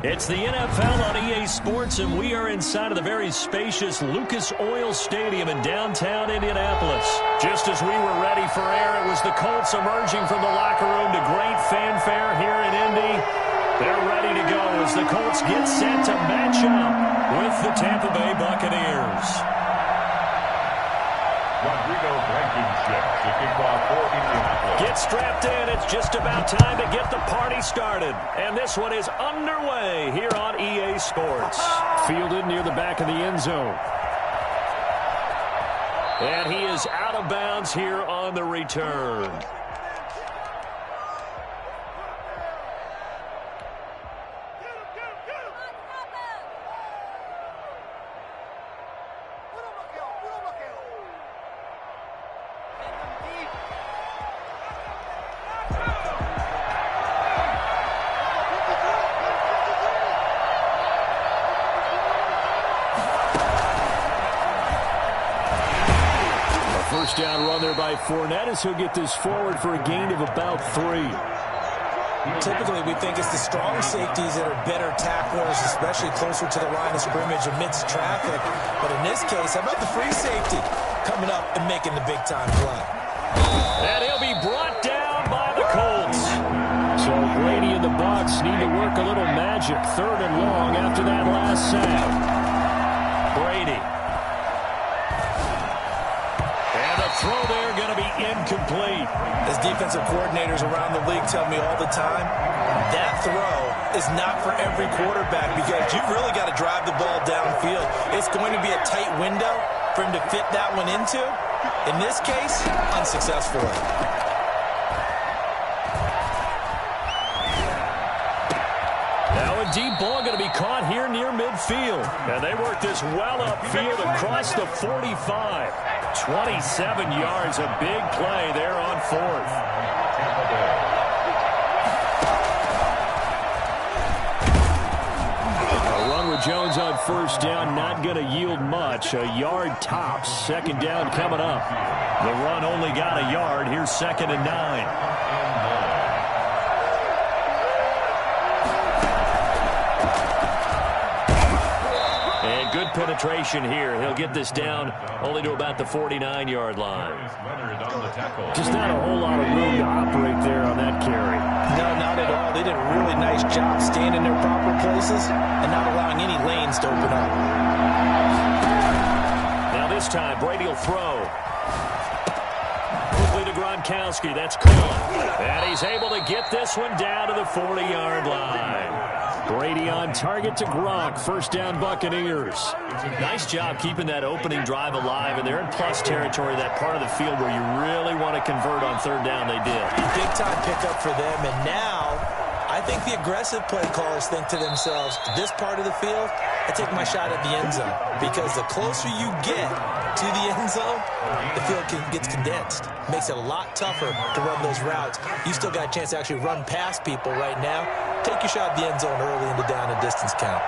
It's the NFL on EA Sports, and we are inside of the very spacious Lucas Oil Stadium in downtown Indianapolis. Just as we were ready for air, it was the Colts emerging from the locker room to great fanfare here in Indy. They're ready to go as the Colts get set to match up with the Tampa Bay Buccaneers. Rodrigo Blankenship, the kickoff for Indianapolis. Get strapped in. It's just about time to get the party started. And this one is underway here on EA Sports. Fielded near the back of the end zone. And he is out of bounds here on the return. First down run there by Fournette as he'll get this forward for a gain of about 3. Typically, we think it's the strong safeties that are better tacklers, especially closer to the line of scrimmage amidst traffic. But in this case, how about the free safety coming up and making the big-time play? And he'll be brought down by the Colts. So Brady and the Bucs need to work a little magic. 3rd and long after that last sack. Brady. Throw there going to be incomplete. As defensive coordinators around the league tell me all the time, that throw is not for every quarterback because you've really got to drive the ball downfield. It's going to be a tight window for him to fit that one into. In this case, unsuccessfully. Now a deep ball going to be caught here near midfield. And they work this well upfield across the 45. 27 yards, a big play there on 4th. A run with Jones on first down, not going to yield much. A yard tops, 2nd down coming up. The run only got a yard. Here's 2nd and 9. Good penetration here. He'll get this down only to about the 49-yard line. Just not a whole lot of room to operate there on that carry. No, not at all. They did a really nice job staying in their proper places and not allowing any lanes to open up. Now this time, Brady will throw. Quickly to Gronkowski. That's caught. And he's able to get this one down to the 40-yard line. Brady on target to Gronk. 1st down Buccaneers. Nice job keeping that opening drive alive, and they're in plus territory, that part of the field where you really want to convert on 3rd down. They did. Big time pickup for them, and now I think the aggressive play callers think to themselves, this part of the field, I take my shot at the end zone, because the closer you get to the end zone, the field gets condensed. Makes it a lot tougher to run those routes. You still got a chance to actually run past people right now. Take your shot at the end zone early in the down and distance count.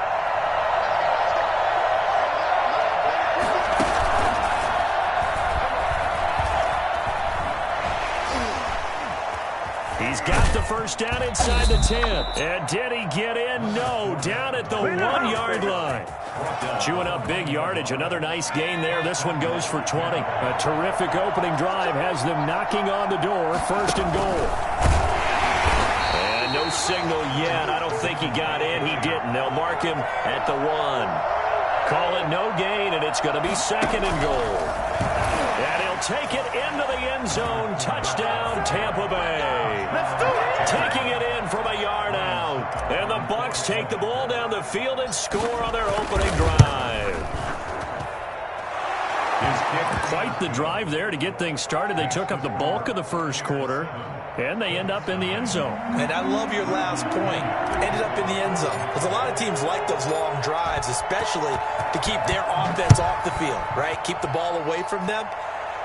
He's got the 1st down inside the 10. And did he get in? No, down at the 1-yard line. Chewing up big yardage. Another nice gain there. This one goes for 20. A terrific opening drive has them knocking on the door. 1st and goal. And no signal yet. I don't think he got in. He didn't. They'll mark him at the 1. Call it no gain, and it's going to be 2nd and goal. And he'll take it into the end zone. Touchdown, Tampa Bay. Taking it in from a yard out. And the Bucs take the ball down the field and score on their opening drive. Quite the drive there to get things started. They took up the bulk of the 1st quarter, and they end up in the end zone. And I love your last point. Ended up in the end zone. Because a lot of teams like those long drives, especially to keep their offense off the field, right? Keep the ball away from them.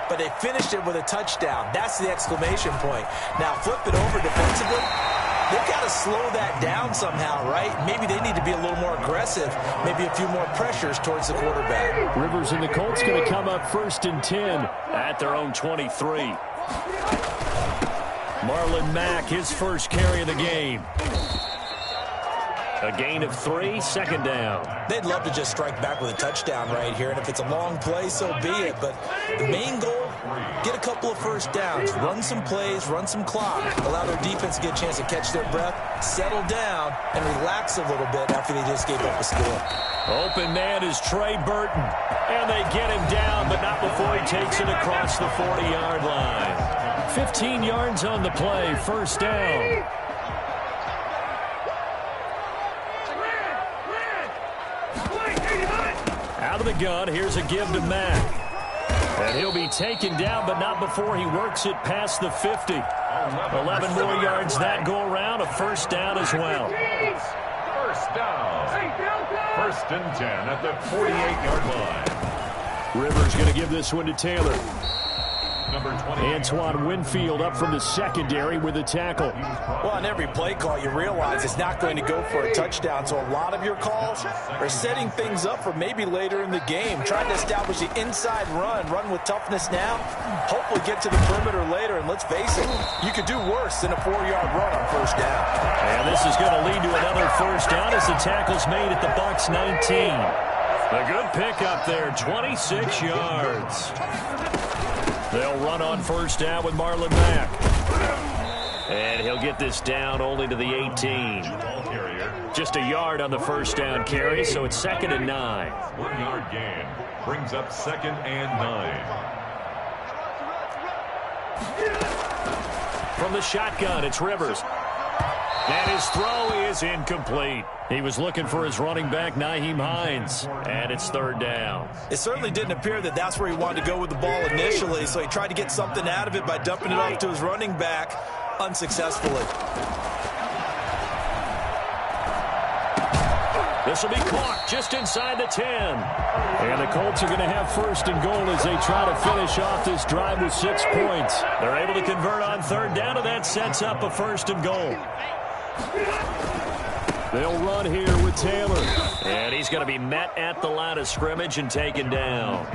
But they finished it with a touchdown. That's the exclamation point. Now flip it over defensively. They've got to slow that down somehow, right? Maybe they need to be a little more aggressive. Maybe a few more pressures towards the quarterback. Rivers and the Colts going to come up 1st and 10 at their own 23. Marlon Mack, his first carry of the game. A gain of 3, second down. They'd love to just strike back with a touchdown right here, and if it's a long play, so be it. But the main goal, get a couple of first downs, run some plays, run some clock, allow their defense to get a chance to catch their breath, settle down, and relax a little bit after they just gave up a score. Open man is Trey Burton, and they get him down, but not before he takes it across the 40-yard line. 15 yards on the play, first down. Out of the gun, here's a give to Mack. And he'll be taken down, but not before he works it past the 50. 11 more yards that go around, a first down as well. First down. First and 10 at the 48-yard line. Rivers going to give this one to Taylor. Number 20. Antoine Winfield up from the secondary with a tackle. Well, on every play call, you realize it's not going to go for a touchdown, so a lot of your calls are setting things up for maybe later in the game, trying to establish the inside run with toughness now, hopefully get to the perimeter later, and let's face it, you could do worse than a 4-yard run on first down. And this is going to lead to another first down as the tackle's made at the Bucs 19. A good pickup there, 26 yards. They'll run on first down with Marlon Mack. And he'll get this down only to the 18. Just a yard on the first down carry, so it's 2nd and 9. 1-yard gain brings up 2nd and 9. From the shotgun, it's Rivers. And his throw is incomplete. He was looking for his running back, Nyheim Hines, and it's 3rd down. It certainly didn't appear that that's where he wanted to go with the ball initially, so he tried to get something out of it by dumping it off to his running back unsuccessfully. This will be caught just inside the 10. And the Colts are going to have first and goal as they try to finish off this drive with 6 points. They're able to convert on 3rd down, and that sets up a first and goal. They'll run here with Taylor. And he's going to be met at the line of scrimmage and taken down.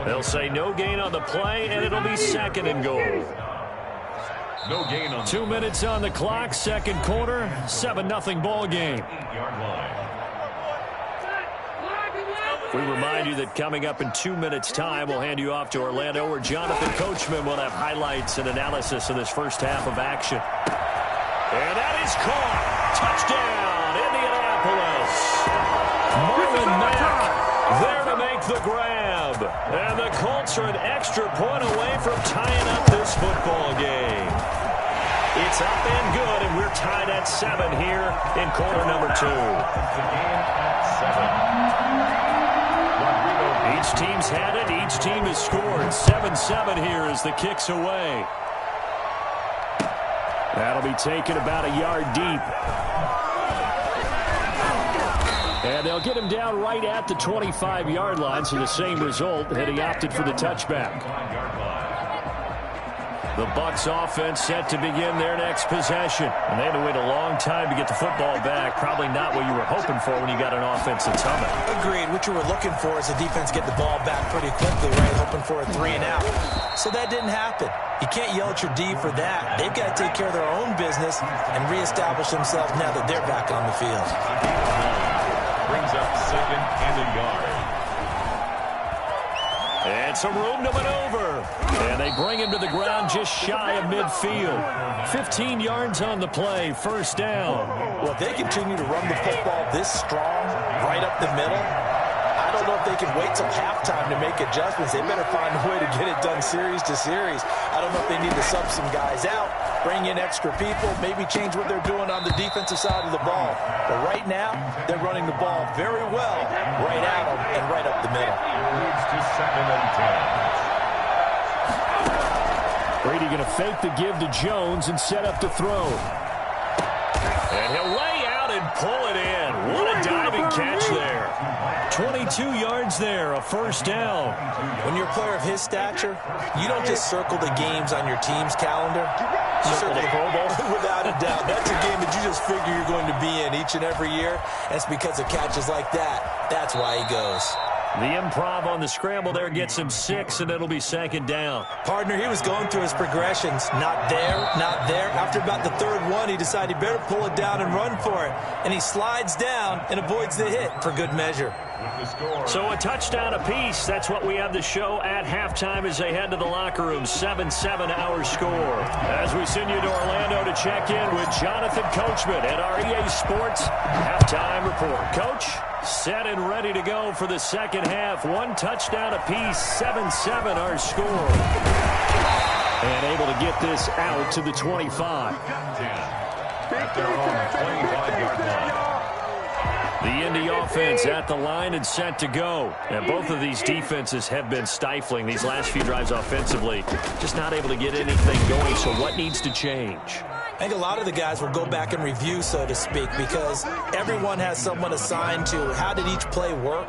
They'll say no gain on the play, and it'll be 2nd and goal. No gain on 2 minutes on the clock, second quarter, 7-0 ball game. 8-yard line. We remind you that coming up in 2 minutes' time, we'll hand you off to Orlando, where Jonathan Coachman will have highlights and analysis of this first half of action. And that is caught. Touchdown, Indianapolis. Marlon Mack there to make the grab. And the Colts are an extra point away from tying up this football game. It's up and good, and we're tied at 7 here in quarter number 2. The game at 7. Each team's had it. Each team has scored. 7-7 here as the kick's away. That'll be taken about a yard deep. And they'll get him down right at the 25-yard line, so the same result had he opted for the touchback. The Bucs offense set to begin their next possession. And they had to wait a long time to get the football back. Probably not what you were hoping for when you got an offense that's humming. Agreed. What you were looking for is the defense get the ball back pretty quickly, right? Hoping for a 3 and out. So that didn't happen. You can't yell at your D for that. They've got to take care of their own business and reestablish themselves now that they're back on the field. Brings up 2nd and a yard. And some room to maneuver. And they bring him to the ground just shy of midfield. 15 yards on the play, first down. Well, if they continue to run the football this strong, right up the middle, I don't know if they can wait till halftime to make adjustments. They better find a way to get it done series to series. I don't know if they need to sub some guys out, bring in extra people, maybe change what they're doing on the defensive side of the ball. But right now, they're running the ball very well right at them and right up the middle. Leads to 2nd and 10. Brady going to fake the give to Jones and set up to throw. And he'll lay out and pull it in. What a diving catch there. 22 yards there, a first down. When you're a player of his stature, you don't just circle the games on your team's calendar. You circle the Pro Bowl. Without a doubt. That's a game that you just figure you're going to be in each and every year. And it's because of catches like that. That's why he goes. The improv on the scramble there gets him 6, and it'll be second down. Partner, he was going through his progressions. Not there, not there. After about the third one, he decided he better pull it down and run for it. And he slides down and avoids the hit for good measure. So a touchdown apiece. That's what we have to show at halftime as they head to the locker room. 7-7 our score. As we send you to Orlando to check in with Jonathan Coachman at our EA Sports Halftime Report. Coach, set and ready to go for the second half. One touchdown apiece. 7-7 our score. And able to get this out to the 25. At their own 25-yard line. The Indy offense at the line and set to go. And both of these defenses have been stifling these last few drives offensively. Just not able to get anything going, so what needs to change? I think a lot of the guys will go back and review, so to speak, because everyone has someone assigned to how did each play work.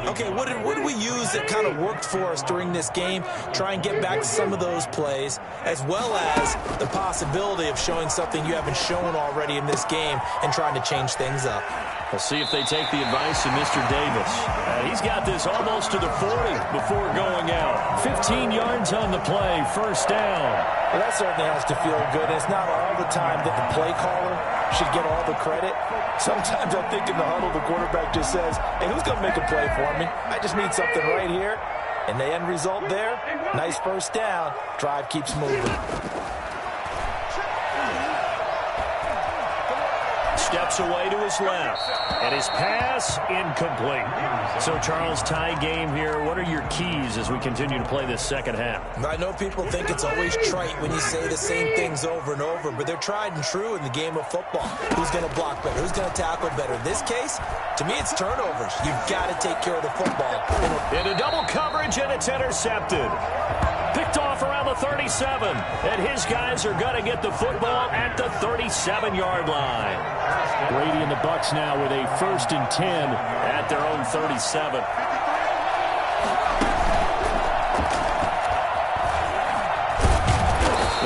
Okay, what did we use that kind of worked for us during this game? Try and get back to some of those plays, as well as the possibility of showing something you haven't shown already in this game and trying to change things up. We'll see if they take the advice of Mr. Davis. He's got this almost to the 40 before going out. 15 yards on the play, first down. Well, that certainly has to feel good. It's not all the time that the play caller should get all the credit. Sometimes I think in the huddle, the quarterback just says, hey, who's going to make a play for me? I just need something right here. And the end result there, nice first down. Drive keeps moving. Steps away to his left, and his pass incomplete. So, Charles, tie game here. What are your keys as we continue to play this second half? I know people think it's always trite when you say the same things over and over, but they're tried and true in the game of football. Who's going to block better? Who's going to tackle better? In this case, to me, it's turnovers. You've got to take care of the football. Into double coverage, and it's intercepted. Picked off around the 37, and his guys are going to get the football at the 37-yard line. Brady and the Bucs now with a 1st and 10 at their own 37.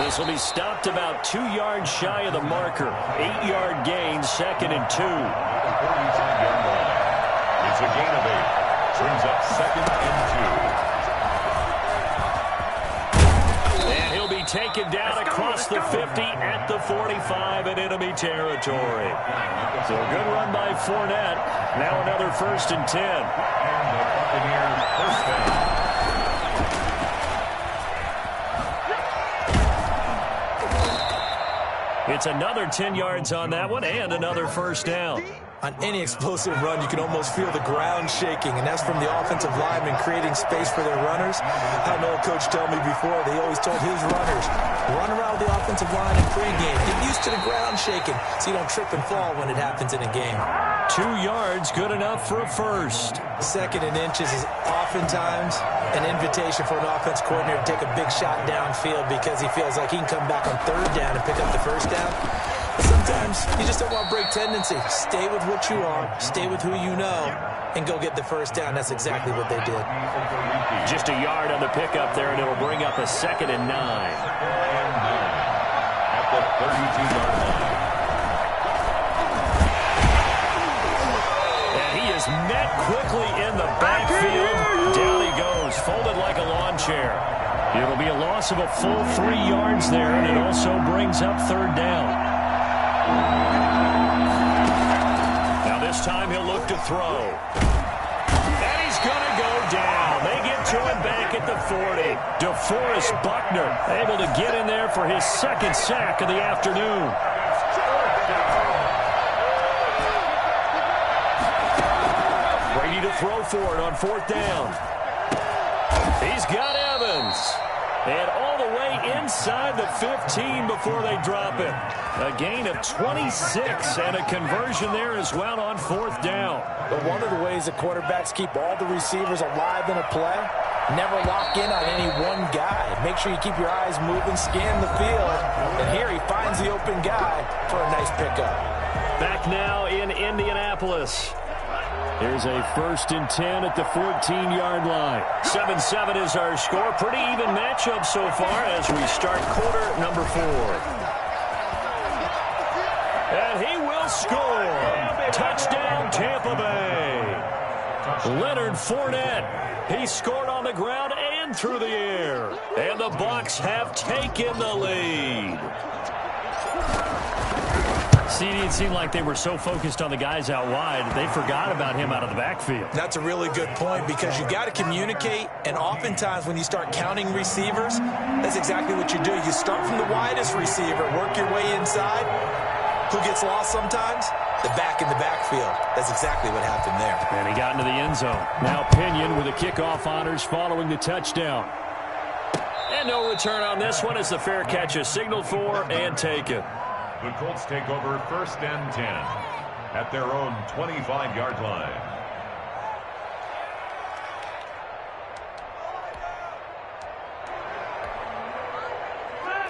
This will be stopped about 2 yards shy of the marker. 8-yard gain, 2nd and 2. It's a gain of 8. Brings up 2nd and 2. Taken down across the 50 at the 45 in enemy territory. So a good run by Fournette. Now another 1st and 10. And the Buccaneers first down. It's another 10 yards on that one and another first down. On any explosive run, you can almost feel the ground shaking, and that's from the offensive linemen creating space for their runners. I know a coach told me before, they always told his runners, run around with the offensive line in pregame. Get used to the ground shaking so you don't trip and fall when it happens in a game. 2 yards, good enough for a first. 2nd and inches is oftentimes an invitation for an offense coordinator to take a big shot downfield because he feels like he can come back on 3rd down and pick up the first down. Sometimes you just don't want to break tendency. Stay with what you are, stay with who you know, and go get the first down. That's exactly what they did. Just a yard on the pickup there, and it'll bring up a 2nd and 9. At the 32-yard line. And he is met quickly in the backfield. Down he goes, folded like a lawn chair. It'll be a loss of a full 3 yards there, and it also brings up 3rd down. Now this time he'll look to throw. And he's going to go down. They get to him back at the 40. DeForest Buckner able to get in there for his 2nd sack of the afternoon. Brady to throw for it on 4th down. He's got Evans. And all the way inside the 15 before they drop it. A gain of 26 and a conversion there as well on 4th down. But one of the ways that quarterbacks keep all the receivers alive in a play, never lock in on any one guy. Make sure you keep your eyes moving, scan the field. And here he finds the open guy for a nice pickup. Back now in Indianapolis. Here's a 1st and 10 at the 14-yard line. 7-7 is our score. Pretty even matchup so far as we start quarter number 4. And he will score. Touchdown, Tampa Bay. Leonard Fournette. He scored on the ground and through the air. And the Bucs have taken the lead. CD, it seemed like they were so focused on the guys out wide, they forgot about him out of the backfield. That's a really good point because you got to communicate, and oftentimes when you start counting receivers, that's exactly what you do. You start from the widest receiver, work your way inside. Who gets lost sometimes? The back in the backfield. That's exactly what happened there. And he got into the end zone. Now Pinion with the kickoff honors following the touchdown. And no return on this one as the fair catch is signaled for and taken. The Colts take over 1st and 10 at their own 25-yard line.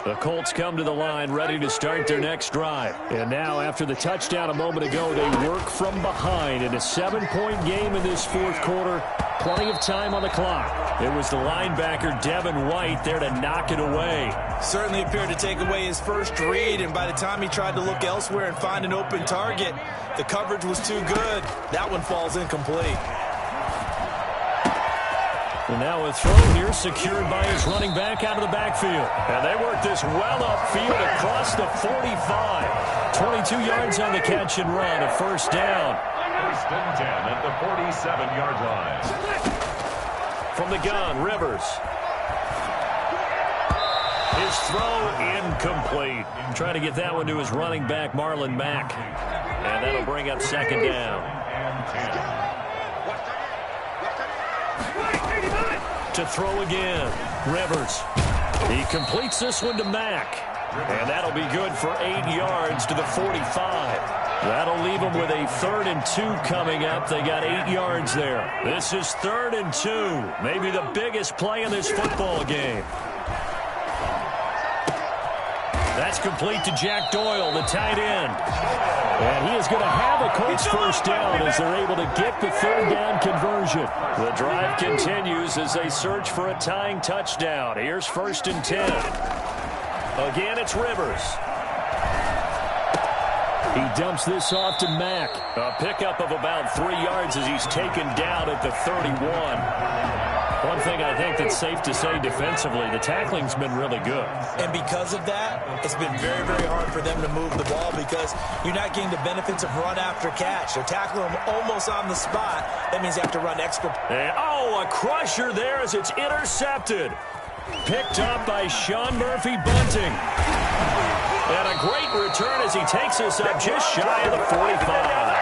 The Colts come to the line ready to start their next drive. And now after the touchdown a moment ago, they work from behind in a 7-point game in this fourth quarter. Plenty of time on the clock. It was the linebacker Devin White there to knock it away. Certainly appeared to take away his first read, and by the time he tried to look elsewhere and find an open target, the coverage was too good. That one falls incomplete. And now a throw here secured by his running back out of the backfield. And they work this well upfield across the 45. 22 yards on the catch and run, a first down. 1st and 10 at the 47-yard line. From the gun, Rivers. His throw incomplete. Trying to get that one to his running back, Marlon Mack. And that'll bring up second down. To throw again, Rivers. He completes this one to Mack. And that'll be good for 8 yards to the 45. That'll leave them with a 3rd and 2 coming up. They got 8 yards there. This is 3rd and 2. Maybe the biggest play in this football game. That's complete to Jack Doyle, the tight end. And he is going to have a Colts first down as they're able to get the 3rd down conversion. The drive continues as they search for a tying touchdown. Here's 1st and 10. Again, it's Rivers. He dumps this off to Mack. A pickup of about 3 yards as he's taken down at the 31. One thing I think that's safe to say defensively, the tackling's been really good. And because of that, it's been very, very hard for them to move the ball because you're not getting the benefits of run after catch. They're tackling them almost on the spot. That means they have to run extra. And, a crusher there as it's intercepted. Picked up by Sean Murphy Bunting. And a great return as he takes us up just shy of the 45.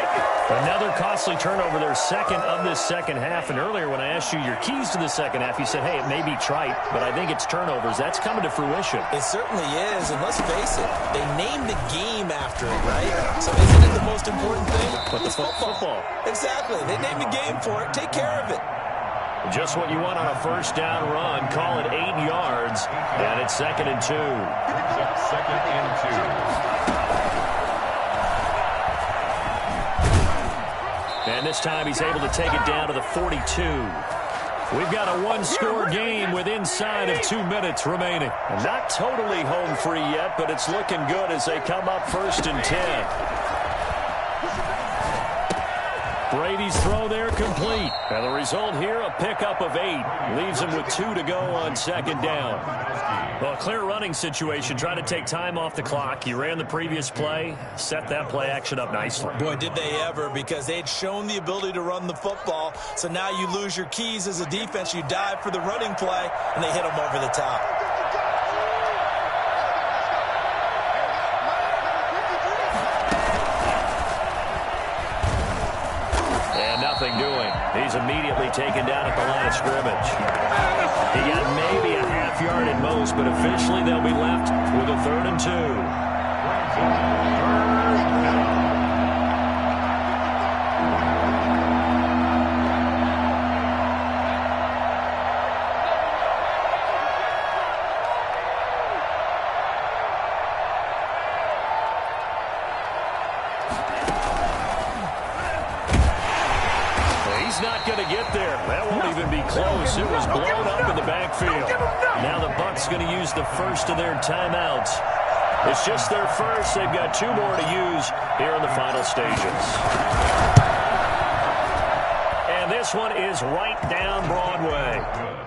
Another costly turnover, their second of this second half. And earlier when I asked you your keys to the second half, you said, hey, it may be trite, but I think it's turnovers. That's coming to fruition. It certainly is, and let's face it, they named the game after it, right? So isn't it the most important thing? But it's football. Exactly. They named the game for it. Take care of it. Just what you want on a first down run. Call it 8 yards, and it's 2nd and 2. 2nd and 2. And this time he's able to take it down to the 42. We've got a one-score game with inside of 2 minutes remaining. And not totally home free yet, but it's looking good as they come up 1st and 10. Brady's throw there complete. And the result here, a pickup of 8. Leaves him with 2 to go on 2nd down. Well, a clear running situation. Trying to take time off the clock. You ran the previous play. Set that play action up nicely. Boy, did they ever, because they'd shown the ability to run the football. So now you lose your keys as a defense. You dive for the running play, and they hit them over the top. Nothing doing. He's immediately taken down at the line of scrimmage. He got maybe a half yard at most, but officially they'll be left with a 3rd and 2. Close. It was blown up in the backfield. Now the Bucs going to use the first of their timeouts. It's just their first. They've got 2 more to use here in the final stages. And this this one is right down Broadway.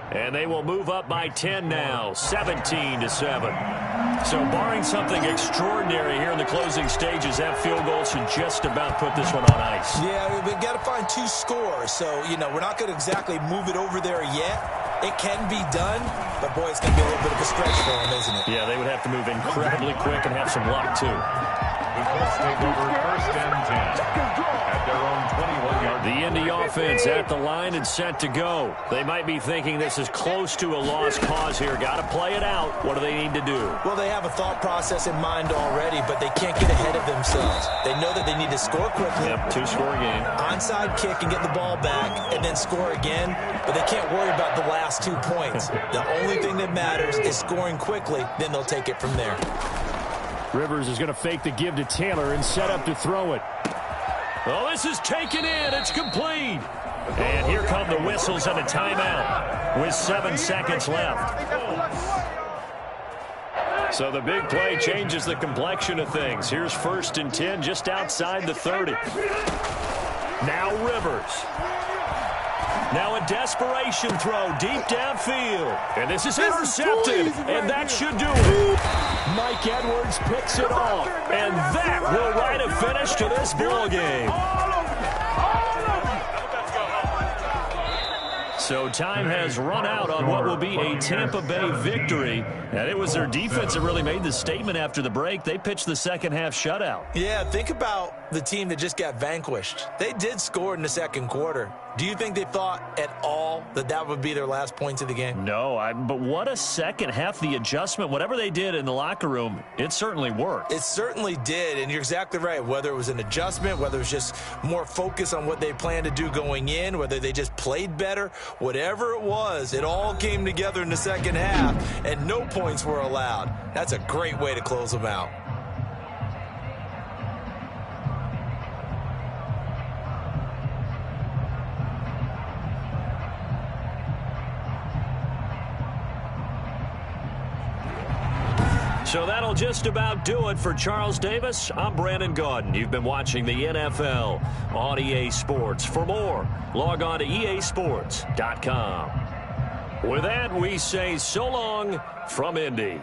And they will move up by 10 now, 17-7. So barring something extraordinary here in the closing stages, that field goal should just about put this one on ice. Yeah, we've got to find 2 scores. So, we're not going to exactly move it over there yet. It can be done, but, boy, it's going to be a little bit of a stretch for them, isn't it? Yeah, they would have to move incredibly quick and have some luck, too. The Colts take over first and 10 at their own 21-yard. The Indy offense at the line and set to go. They might be thinking this is close to a lost cause here. Got to play it out. What do they need to do? Well, they have a thought process in mind already, but they can't get ahead of themselves. They know that they need to score quickly. Yep, 2-score game. Onside kick and get the ball back and then score again, but they can't worry about the last 2 points. The only thing that matters is scoring quickly, then they'll take it from there. Rivers is going to fake the give to Taylor and set up to throw it. Oh, this is taken in. It's complete. And here come the whistles and a timeout with 7 seconds left. So the big play changes the complexion of things. Here's 1st and 10 just outside the 30. Now Rivers. Now a desperation throw deep downfield. And this is intercepted. And that should do it. Mike Edwards picks it off. And that will write a finish to this ball game. So time has run out on what will be a Tampa Bay victory. And it was their defense that really made the statement after the break. They pitched the second half shutout. Yeah, think about the team that just got vanquished. They did score in the second quarter. Do you think they thought at all that that would be their last points of the game? No, but what a second half. The adjustment, whatever they did in the locker room, it certainly worked. It certainly did, and you're exactly right. Whether it was an adjustment, whether it was just more focus on what they planned to do going in, whether they just played better, whatever it was, it all came together in the second half, and no points were allowed. That's a great way to close them out. So that'll just about do it for Charles Davis. I'm Brandon Gaudin. You've been watching the NFL on EA Sports. For more, log on to easports.com. With that, we say so long from Indy.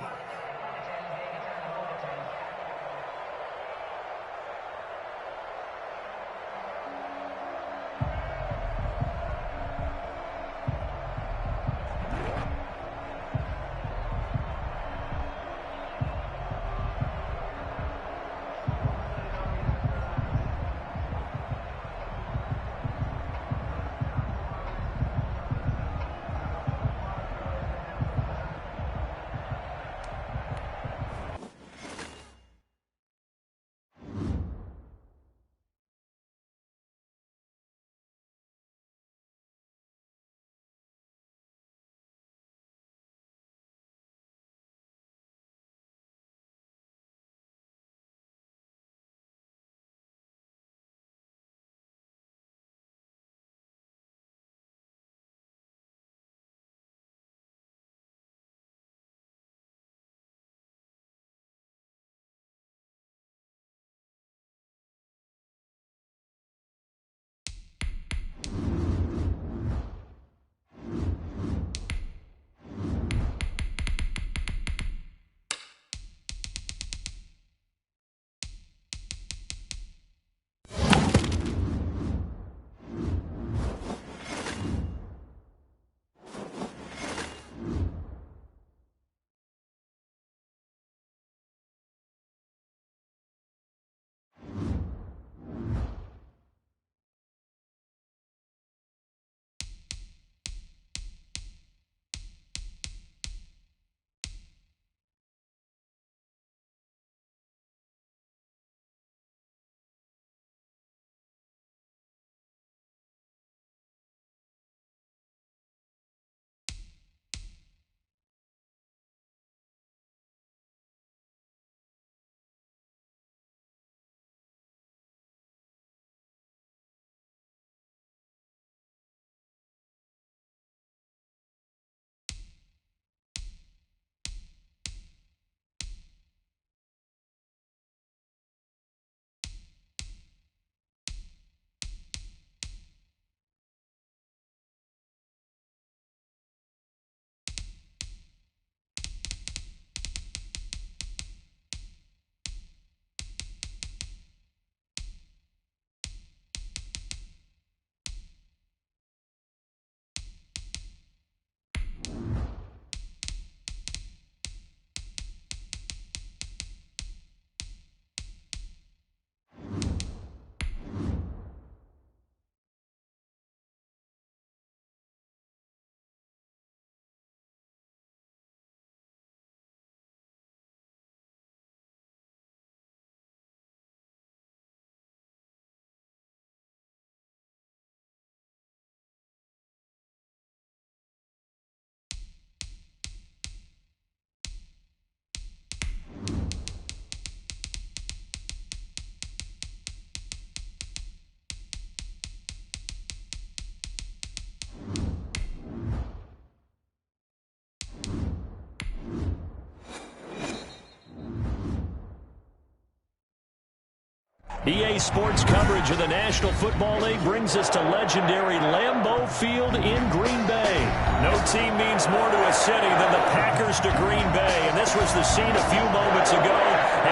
EA Sports coverage of the National Football League brings us to legendary Lambeau Field in Green Bay. No team means more to a city than the Packers to Green Bay, and this was the scene a few moments ago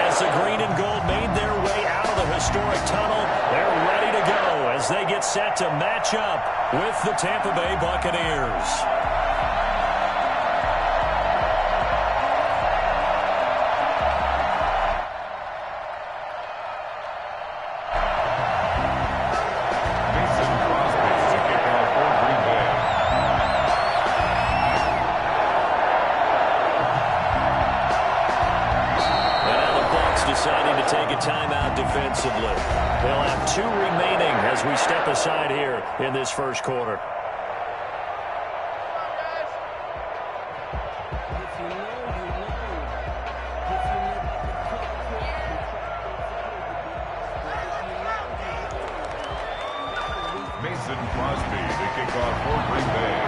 as the green and gold made their way out of the historic tunnel. They're ready to go as they get set to match up with the Tampa Bay Buccaneers. Deciding to take a timeout defensively. They'll have 2 remaining as we step aside here in this first quarter. Mason Crosby, the kickoff for Green Bay.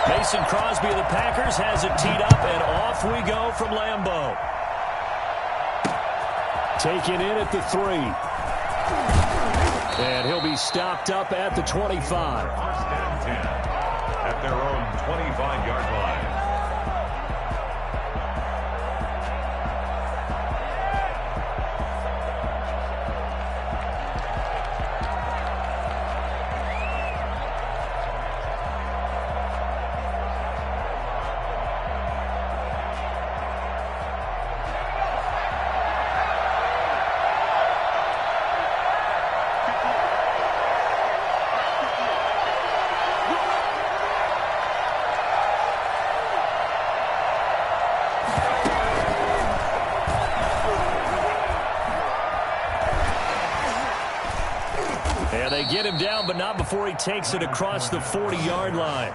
Mason Crosby of the Packers has it teed up, and off we go from Lambeau. Taken in at the 3. And he'll be stopped up at the 25. First and 10 at their own 25-yard line. They get him down, but not before he takes it across the 40-yard line.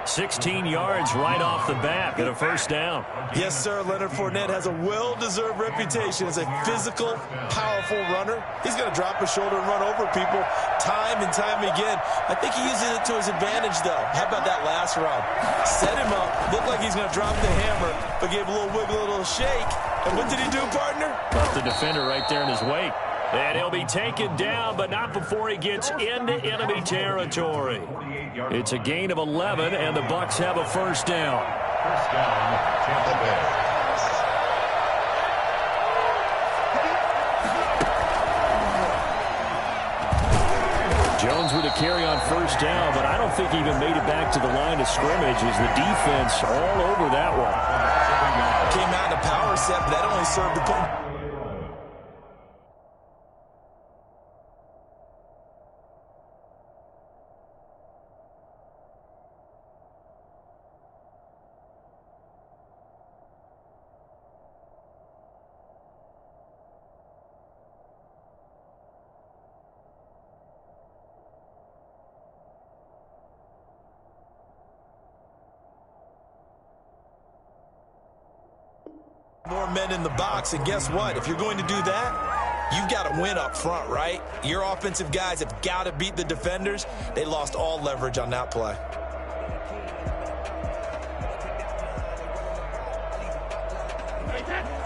16 yards right off the bat and a first down. Yes, sir. Leonard Fournette has a well-deserved reputation as a physical, powerful runner. He's going to drop his shoulder and run over people time and time again. I think he uses it to his advantage, though. How about that last run? Set him up. Looked like he's going to drop the hammer, but gave a little wiggle, a little shake. And what did he do, partner? Got the defender right there in his wake. And he'll be taken down, but not before he gets into enemy territory. It's a gain of 11, and the Bucs have a first down. First down, Tampa Bay. Jones with a carry on first down, but I don't think he even made it back to the line of scrimmage as the defense all over that one. Came out in a power set, but that only served to put... more men in the box, and guess what? If you're going to do that, you've got to win up front, right? Your offensive guys have got to beat the defenders. They lost all leverage on that play.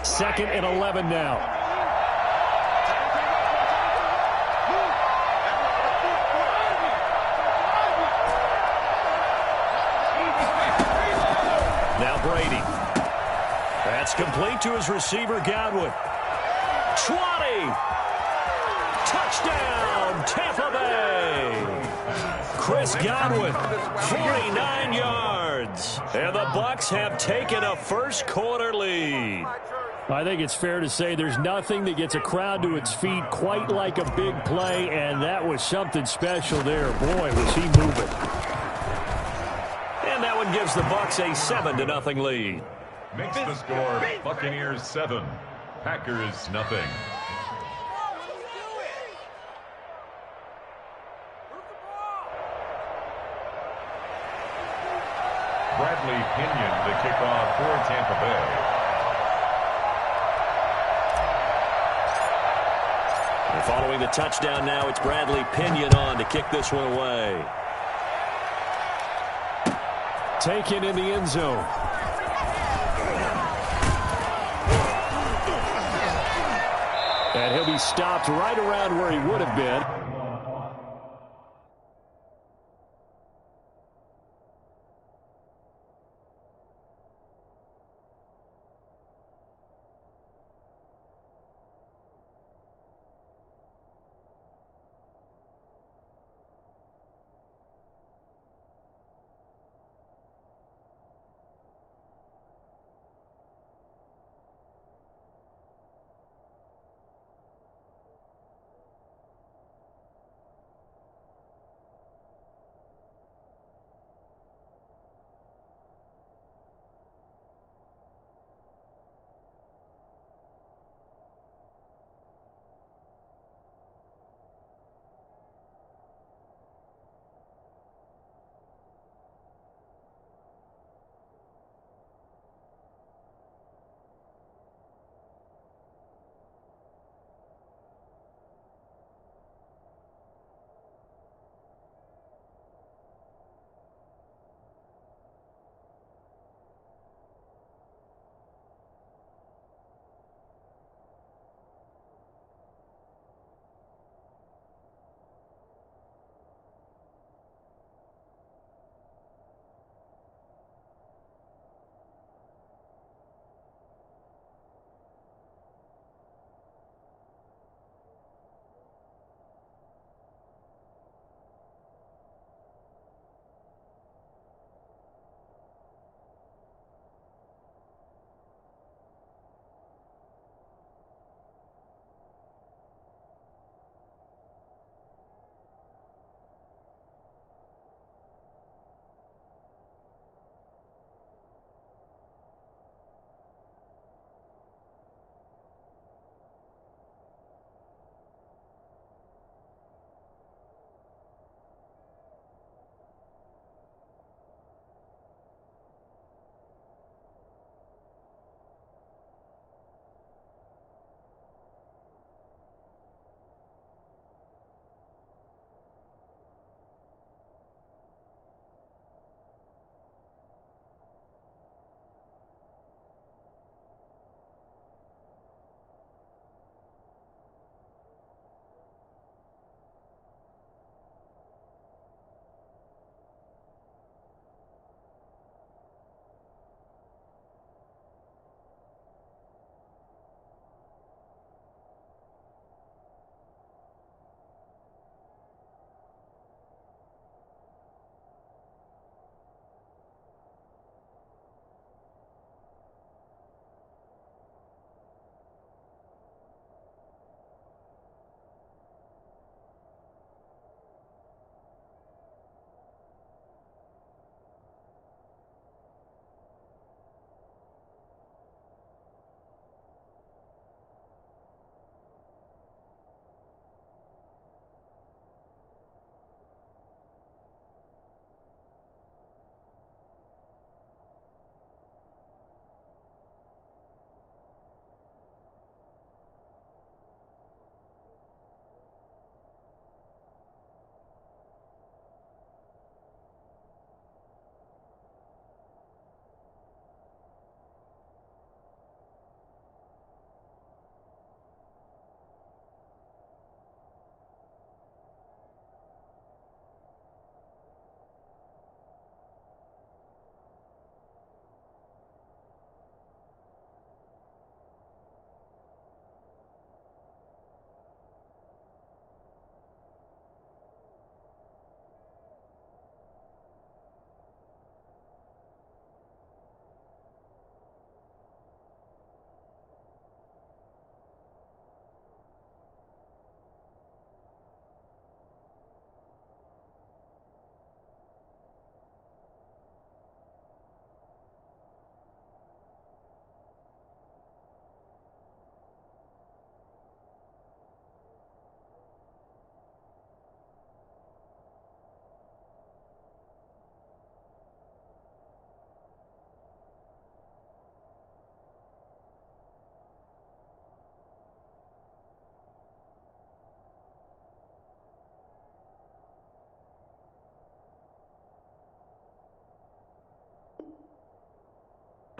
Second and 11 now. Now Brady. That's complete to his receiver, Godwin. 20. Touchdown, Tampa Bay. Chris Godwin, 49 yards. And the Bucs have taken a first quarter lead. I think it's fair to say there's nothing that gets a crowd to its feet quite like a big play, and that was something special there. Boy, was he moving. And that one gives the Bucs a 7-0 lead. Makes the score Buccaneers 7, Packers nothing. Bradley Pinion, the kickoff for Tampa Bay. And following the touchdown now, it's Bradley Pinion on to kick this one away. Taken in the end zone. And he'll be stopped right around where he would have been.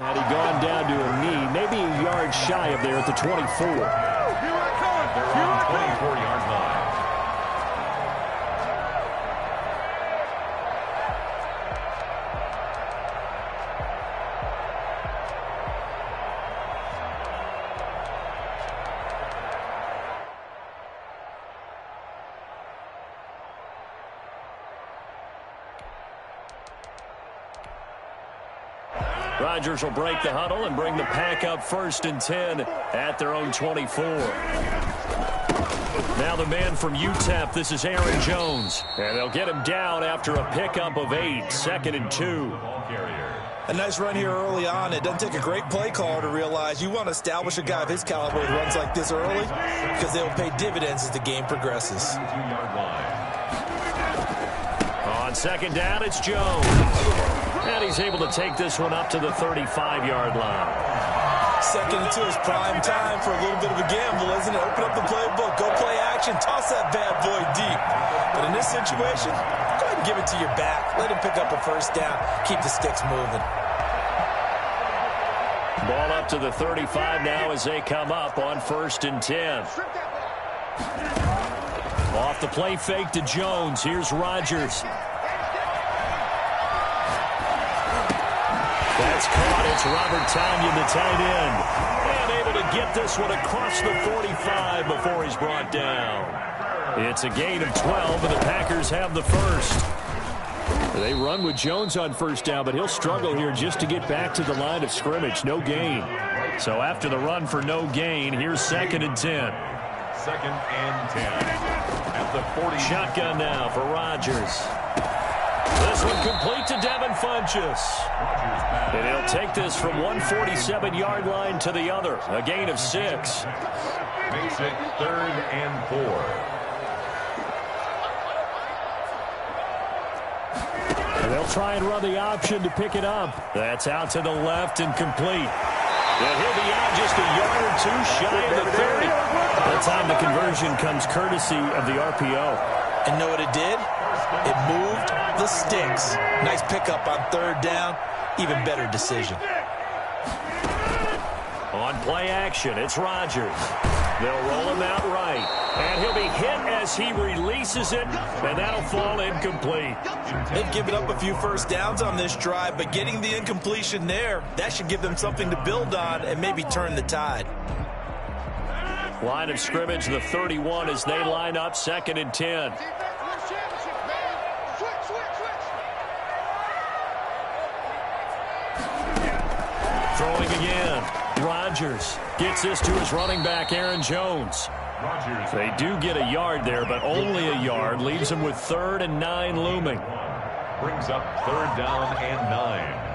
Had he gone down to a knee, maybe a yard shy of there at the 24. They're on 24-yard line. Rodgers will break the huddle and bring the pack up 1st and 10 at their own 24. Now the man from UTEP, this is Aaron Jones. And they'll get him down after a pickup of 8, 2nd and 2. A nice run here early on. It doesn't take a great play caller to realize you want to establish a guy of his caliber who runs like this early because they'll pay dividends as the game progresses. On 2nd down, it's Jones. And he's able to take this one up to the 35-yard line. 2nd and 2 is prime time for a little bit of a gamble, isn't it? Open up the playbook, go play action, toss that bad boy deep. But in this situation, go ahead and give it to your back. Let him pick up a 1st down. Keep the sticks moving. Ball up to the 35 now as they come up on 1st and 10. Off the play fake to Jones. Here's Rodgers. That's caught. It's Robert Tonyan, the tight end. And able to get this one across the 45 before he's brought down. It's a gain of 12, and the Packers have the 1st. They run with Jones on 1st down, but he'll struggle here just to get back to the line of scrimmage. No gain. So after the run for no gain, here's 2nd and 10. 2nd and 10. At the 40. Shotgun now for Rodgers. This one complete to Devin Funchess. And he'll take this from 147-yard line to the other. A gain of 6. Makes it 3rd and 4. And they'll try and run the option to pick it up. That's out to the left and complete. And he'll be out just a yard or 2 shy of the 30. That time the conversion comes courtesy of the RPO. And know what it did? It moved the sticks. Nice pickup on 3rd down. Even better decision. On play action, it's Rodgers. They'll roll him out right. And he'll be hit as he releases it, and that'll fall incomplete. They've given up a few 1st downs on this drive, but getting the incompletion there, that should give them something to build on and maybe turn the tide. Line of scrimmage, the 31 as they line up 2nd and 10. Throwing again. Rodgers gets this to his running back, Aaron Jones. They do get a yard there, but only a yard. Leaves them with 3rd and 9 looming. Brings up 3rd down and 9.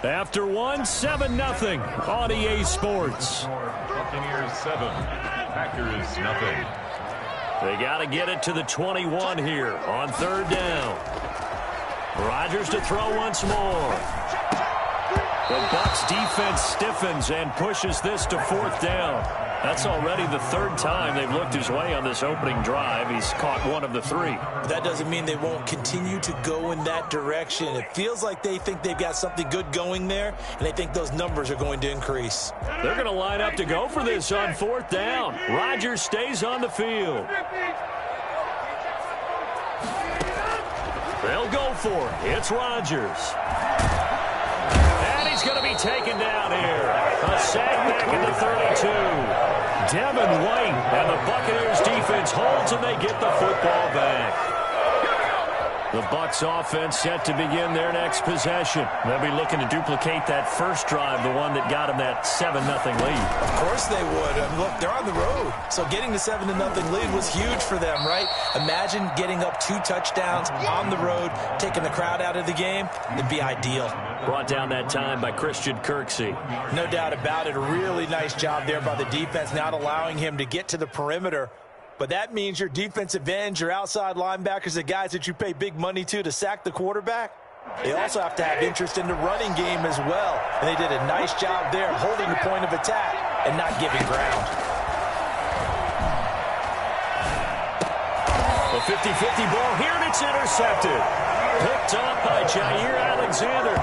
After 7-0 on EA Sports. Buccaneers 7, Packers nothing. They got to get it to the 21 here on 3rd down. Rodgers to throw once more. The Bucs defense stiffens and pushes this to 4th down. That's already the 3rd time they've looked his way on this opening drive. He's caught 1 of the 3. That doesn't mean they won't continue to go in that direction. It feels like they think they've got something good going there, and they think those numbers are going to increase. They're going to line up to go for this on 4th down. Rodgers stays on the field. They'll go for it. It's Rodgers. And he's going to be taken down here. A sack back in the 32. Devin White and the Buccaneers defense holds, and they get the football back. The Bucs offense set to begin their next possession. They'll be looking to duplicate that first drive, the one that got them that 7-0 lead. Of course they would. Look, they're on the road, so getting the 7-0 lead was huge for them, right? Imagine getting up 2 touchdowns on the road, taking the crowd out of the game. It'd be ideal. Brought down that time by Christian Kirksey. No doubt about it. A really nice job there by the defense, not allowing him to get to the perimeter. But that means your defensive ends, your outside linebackers, the guys that you pay big money to sack the quarterback, they also have to have interest in the running game as well. And they did a nice job there holding the point of attack and not giving ground. A 50-50 ball here, and it's intercepted. Picked off by Jair Alexander.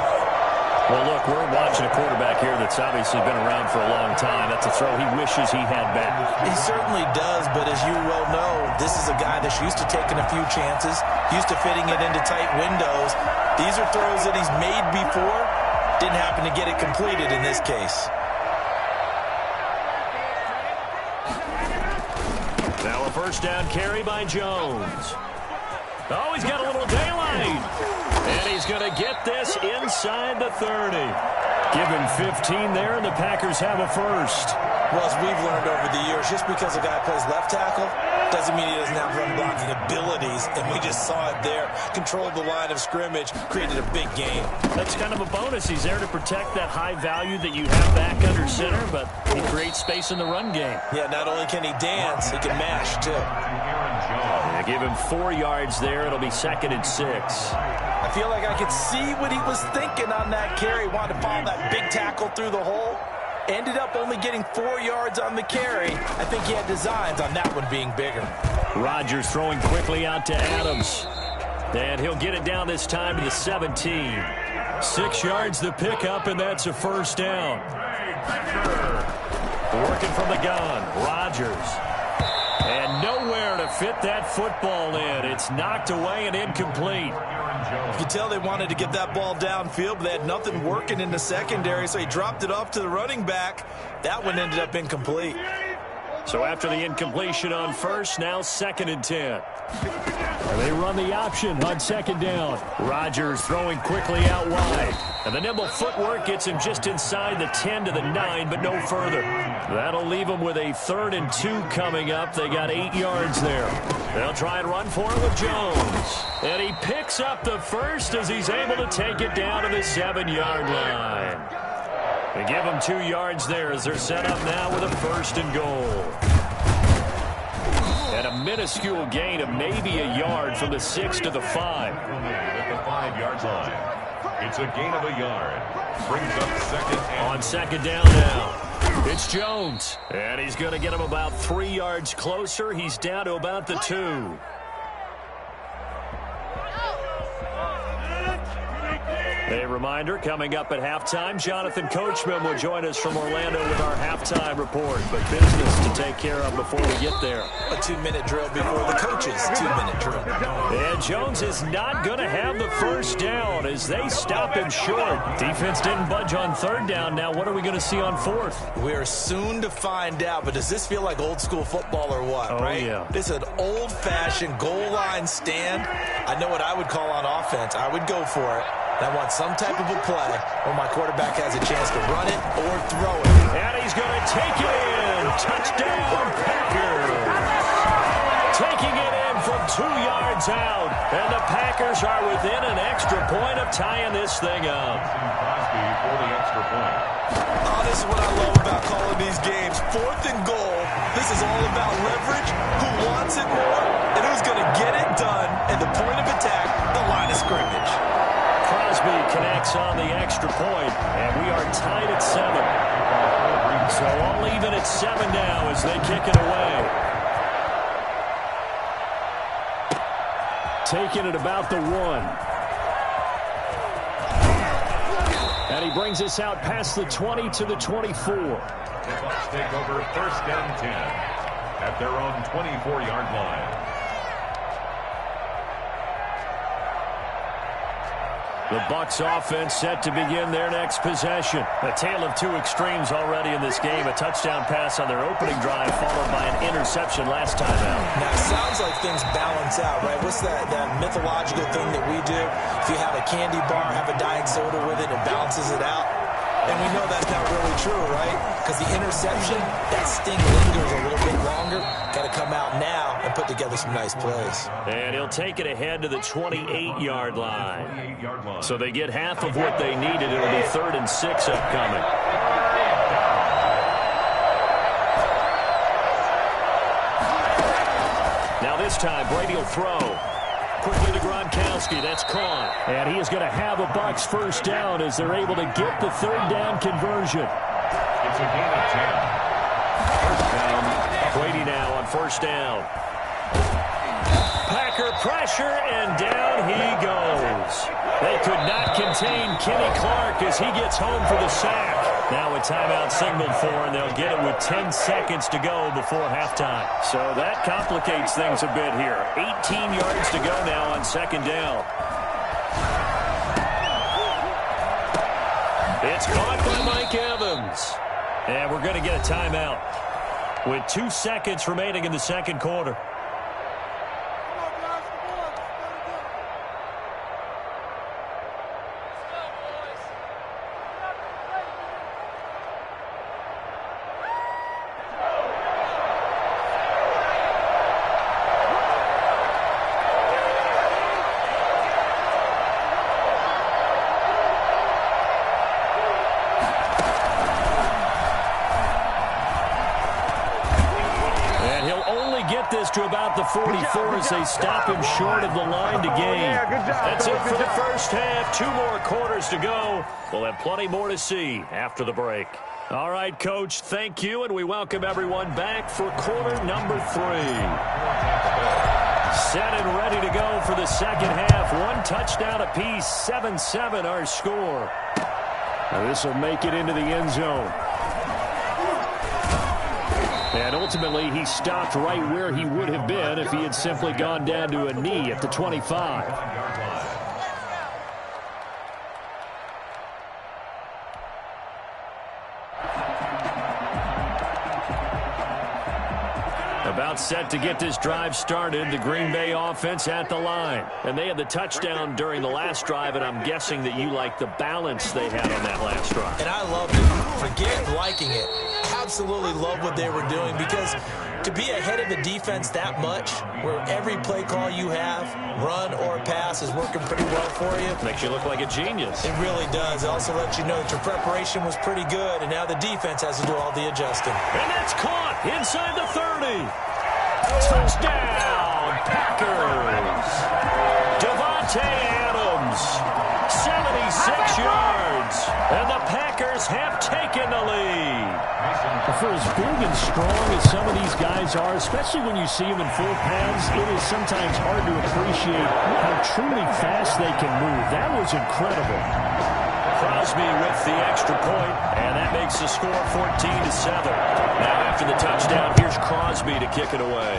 Well, look, we're watching a quarterback here that's obviously been around for a long time. That's a throw he wishes he had back. He certainly does, but as you well know, this is a guy that's used to taking a few chances, used to fitting it into tight windows. These are throws that he's made before. Didn't happen to get it completed in this case. Now a first down carry by Jones. Oh, he's got a little daylight. And he's going to get this inside the 30. Give him 15 there, and the Packers have a first. Well, as we've learned over the years, just because a guy plays left tackle doesn't mean he doesn't have run-blocking abilities, and we just saw it there. Controlled the line of scrimmage, created a big game. That's kind of a bonus. He's there to protect that high value that you have back under center, but he creates space in the run game. Yeah, not only can he dance, he can mash, too. Yeah, give him 4 yards there. It'll be 2nd and 6. I feel like I could see what he was thinking on that carry. Wanted to follow that big tackle through the hole. Ended up only getting 4 yards on the carry. I think he had designs on that one being bigger. Rodgers throwing quickly out to Adams. And he'll get it down this time to the 17. 6 yards the pickup, and that's a first down. Working from the gun, Rodgers. And nowhere to fit that football in. It's knocked away and incomplete. You can tell they wanted to get that ball downfield, but they had nothing working in the secondary, so he dropped it off to the running back. That one ended up incomplete. So after the incompletion on first, now 2nd and 10. And they run the option on 2nd down. Rodgers throwing quickly out wide. And the nimble footwork gets him just inside the 10 to the 9, but no further. That'll leave him with a 3rd and 2 coming up. They got 8 yards there. They'll try and run for it with Jones. And he picks up the first as he's able to take it down to the 7-yard line. They give him 2 yards there as they're set up now with a 1st and goal. And a minuscule gain of maybe a yard from the 6 to the 5. At the 5-yard line. It's a gain of a yard. Brings up 2nd and... On 2nd down now. It's Jones. And he's going to get him about 3 yards closer. He's down to about the 2. A reminder, coming up at halftime, Jonathan Coachman will join us from Orlando with our halftime report. But business to take care of before we get there. A 2-minute drill before the coach's 2-minute drill. And Jones is not going to have the first down as they stop him short. Defense didn't budge on 3rd down. Now what are we going to see on 4th? We're soon to find out, but does this feel like old school football or what, right? Yeah. This is an old-fashioned goal line stand. I know what I would call on offense. I would go for it. And I want some type of a play where my quarterback has a chance to run it or throw it. And he's going to take it in. Touchdown, Packers. Taking it in from 2 yards out. And the Packers are within an extra point of tying this thing up. For the extra point. Oh, this is what I love about calling these games. 4th and goal. This is all about leverage, who wants it more, and who's going to get it done at the point of attack, the line of scrimmage. Crosby connects on the extra point, and we are tied at 7. So all even at 7 now as they kick it away. Taking it about the 1. And he brings us out past the 20 to the 24. The Bucs take over 1st and 10 at their own 24-yard line. The Bucs offense set to begin their next possession. A tale of 2 extremes already in this game. A touchdown pass on their opening drive followed by an interception last time out. Now, it sounds like things balance out, right? What's that mythological thing that we do? If you have a candy bar, have a diet soda with it, it balances it out. And we know that's not really true, right? Because the interception, that sting lingers a little bit longer. Got to come out now and put together some nice plays. And he'll take it ahead to the 28-yard line. So they get half of what they needed. It'll be 3rd and 6 upcoming. Now this time, Brady will throw. Quickly to Gronkowski. That's caught. And he is going to have a Bucs first down as they're able to get the 3rd down conversion. It's a gain of 10. Brady now on first down. Packer pressure, and down he goes. They could not contain Kenny Clark as he gets home for the sack. Now a timeout signaled for, and they'll get it with 10 seconds to go before halftime. So that complicates things a bit here. 18 yards to go now on second down. It's caught by Mike Evans. And we're going to get a timeout with 2 seconds remaining in the second quarter. To about the 44 as they stop him short of the line to gain. That's it for the first half. 2 more quarters to go. We'll have plenty more to see after the break. All right, Coach, thank you, and we welcome everyone back for quarter number 3. Set and ready to go for the second half. 1 touchdown apiece, 7-7 our score. Now this will make it into the end zone. And ultimately, he stopped right where he would have been if he had simply gone down to a knee at the 25. About set to get this drive started, the Green Bay offense at the line. And they had the touchdown during the last drive, and I'm guessing that you like the balance they had on that last drive. And I loved it. Forget liking it. Absolutely love what they were doing, because to be ahead of a defense that much, where every play call you have, run or pass, is working pretty well for you. Makes you look like a genius. It really does. It also lets you know that your preparation was pretty good, and now the defense has to do all the adjusting. And that's caught inside the 30. Touchdown, Packers. Devontae Adams, 76 yards. And the Packers have taken the lead. For as big and strong as some of these guys are, especially when you see them in full pads, it is sometimes hard to appreciate how truly fast they can move. That was incredible. Crosby with the extra point, and that makes the score 14-7. Now after the touchdown, here's Crosby to kick it away.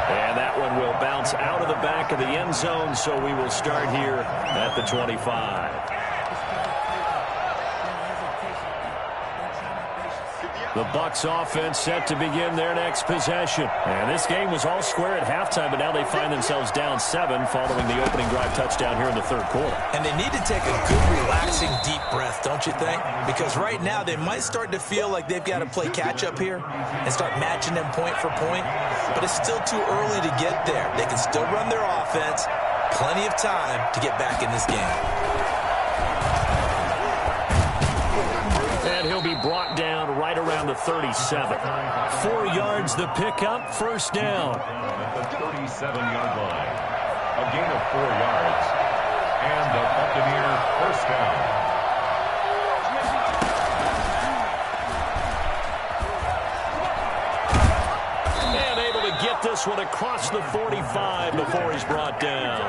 And that one will bounce out of the back of the end zone, so we will start here at the 25. The Bucs offense set to begin their next possession. And this game was all square at halftime, but now they find themselves down 7 following the opening drive touchdown here in the third quarter. And they need to take a good, relaxing, deep breath, don't you think? Because right now they might start to feel like they've got to play catch-up here and start matching them point for point. But it's still too early to get there. They can still run their offense. Plenty of time to get back in this game. And he'll be brought down right around the 37. 4 yards the pickup, first down. At the 37-yard line. A gain of 4 yards. And the Buccaneer first down. Get this one across the 45 before he's brought down.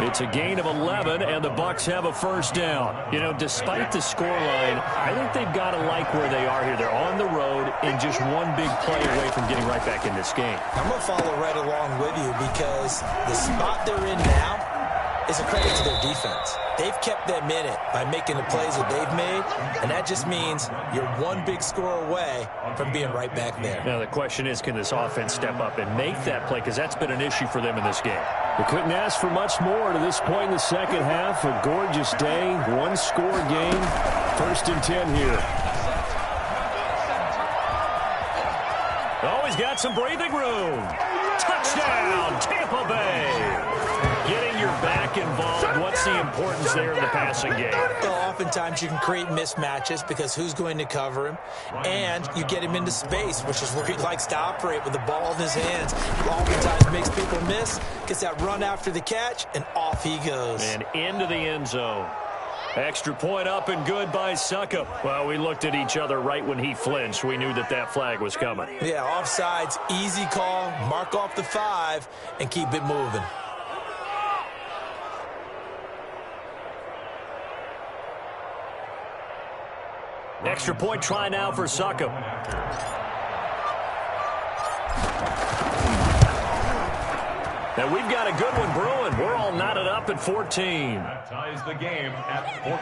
It's a gain of 11, and the Bucs have a first down. You know, despite the scoreline, I think they've got to like where they are here. They're on the road and just one big play away from getting right back in this game. I'm going to follow right along with you, because the spot they're in now is a credit to their defense. They've kept them in it by making the plays that they've made, and that just means you're one big score away from being right back there. Now, the question is, can this offense step up and make that play? Because that's been an issue for them in this game. They couldn't ask for much more to this point in the second half. A gorgeous day, one-score game. First and 10 here. Oh, he's got some breathing room. Touchdown, Tampa Bay. Getting your back involved, what's the importance there in the passing game? Well, oftentimes you can create mismatches because who's going to cover him, and you get him into space, which is where he likes to operate with the ball in his hands. Oftentimes makes people miss, gets that run after the catch, and off he goes. And into the end zone. Extra point up and good by Suckup. Well, we looked at each other right when he flinched. We knew that that flag was coming. Yeah, offsides, easy call. Mark off the 5 and keep it moving. Extra point try now for Suckup. And we've got a good one brewing. We're all knotted up at 14. That ties the game at 14.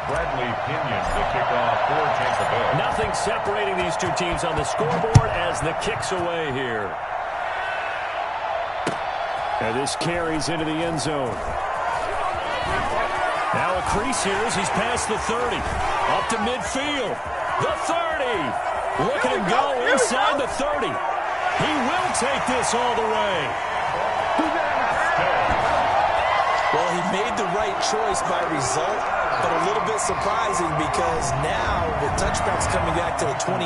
Bradley Pinion the kickoff for Tampa Bay. Nothing separating these two teams on the scoreboard as the kick's away here. And this carries into the end zone. Now a crease here as he's past the 30. Up to midfield. The 30. Look at him go inside the 30. He will take this all the way. Well, he made the right choice by result, but a little bit surprising because now the touchback's coming back to the 25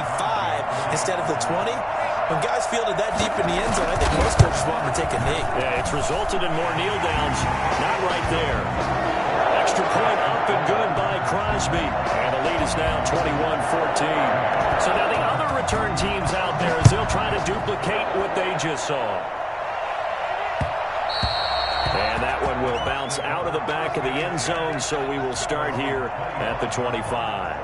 instead of the 20. When guys fielded that deep in the end zone, I think most coaches want him to take a knee. Yeah, it's resulted in more kneel downs. Not right there. Extra point up and good by Crosby. And the lead is now 21-14. So now the other return teams out there as they'll try to duplicate what they just saw. And that one will bounce out of the back of the end zone, so we will start here at the 25.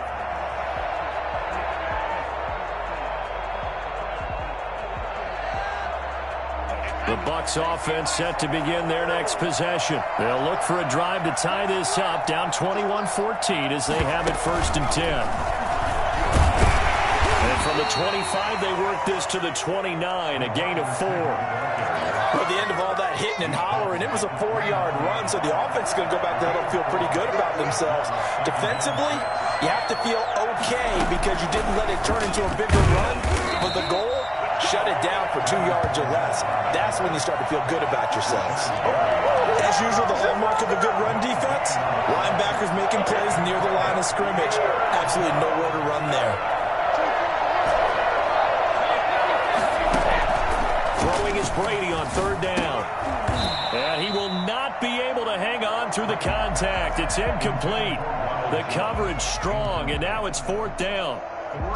The Bucs offense set to begin their next possession. They'll look for a drive to tie this up, down 21-14 as they have it 1st and 10. And from the 25, they work this to the 29, a gain of 4. At the end of all that hitting and hollering, it was a 4-yard run, so the offense is going to go back there and feel pretty good about themselves. Defensively, you have to feel okay because you didn't let it turn into a bigger run, but the goal, shut it down for 2 yards or less. That's when you start to feel good about yourselves. As usual, the hallmark of a good run defense, linebackers making plays near the line of scrimmage. Absolutely nowhere to run there. Throwing is Brady on 3rd down. And he will not be able to hang on through the contact. It's incomplete. The coverage strong, and now it's 4th down.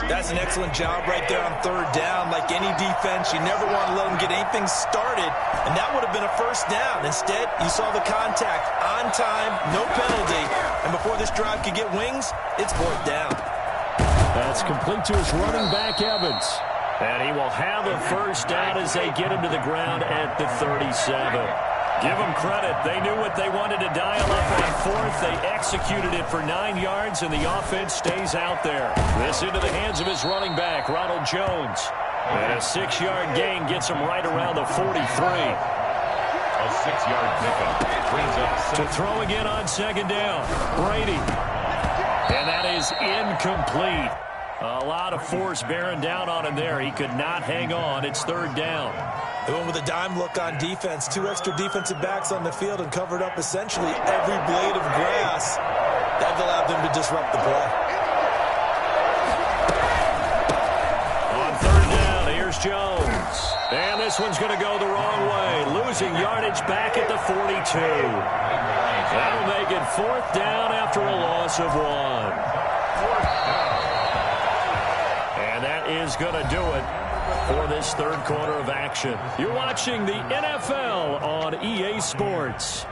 That's an excellent job right there on 3rd down. Like any defense, you never want to let them get anything started, and that would have been a 1st down. Instead, you saw the contact on time, no penalty, and before this drive could get wings, it's 4th down. That's complete to his running back, Evans. And he will have a 1st down as they get him to the ground at the 37. Give them credit. They knew what they wanted to dial up on 4th. They executed it for 9 yards, and the offense stays out there. This into the hands of his running back, Ronald Jones. And a 6-yard gain gets him right around the 43. A 6-yard pickup brings up to throw again on 2nd down. Brady. And that is incomplete. A lot of force bearing down on him there. He could not hang on. It's 3rd down. They went with a dime look on defense. 2 extra defensive backs on the field and covered up essentially every blade of grass. That allowed them to disrupt the play. On 3rd down, here's Jones. And this one's going to go the wrong way. Losing yardage back at the 42. That'll make it 4th down after a loss of 1. Is going to do it for this 3rd quarter of action. You're watching the NFL on EA Sports.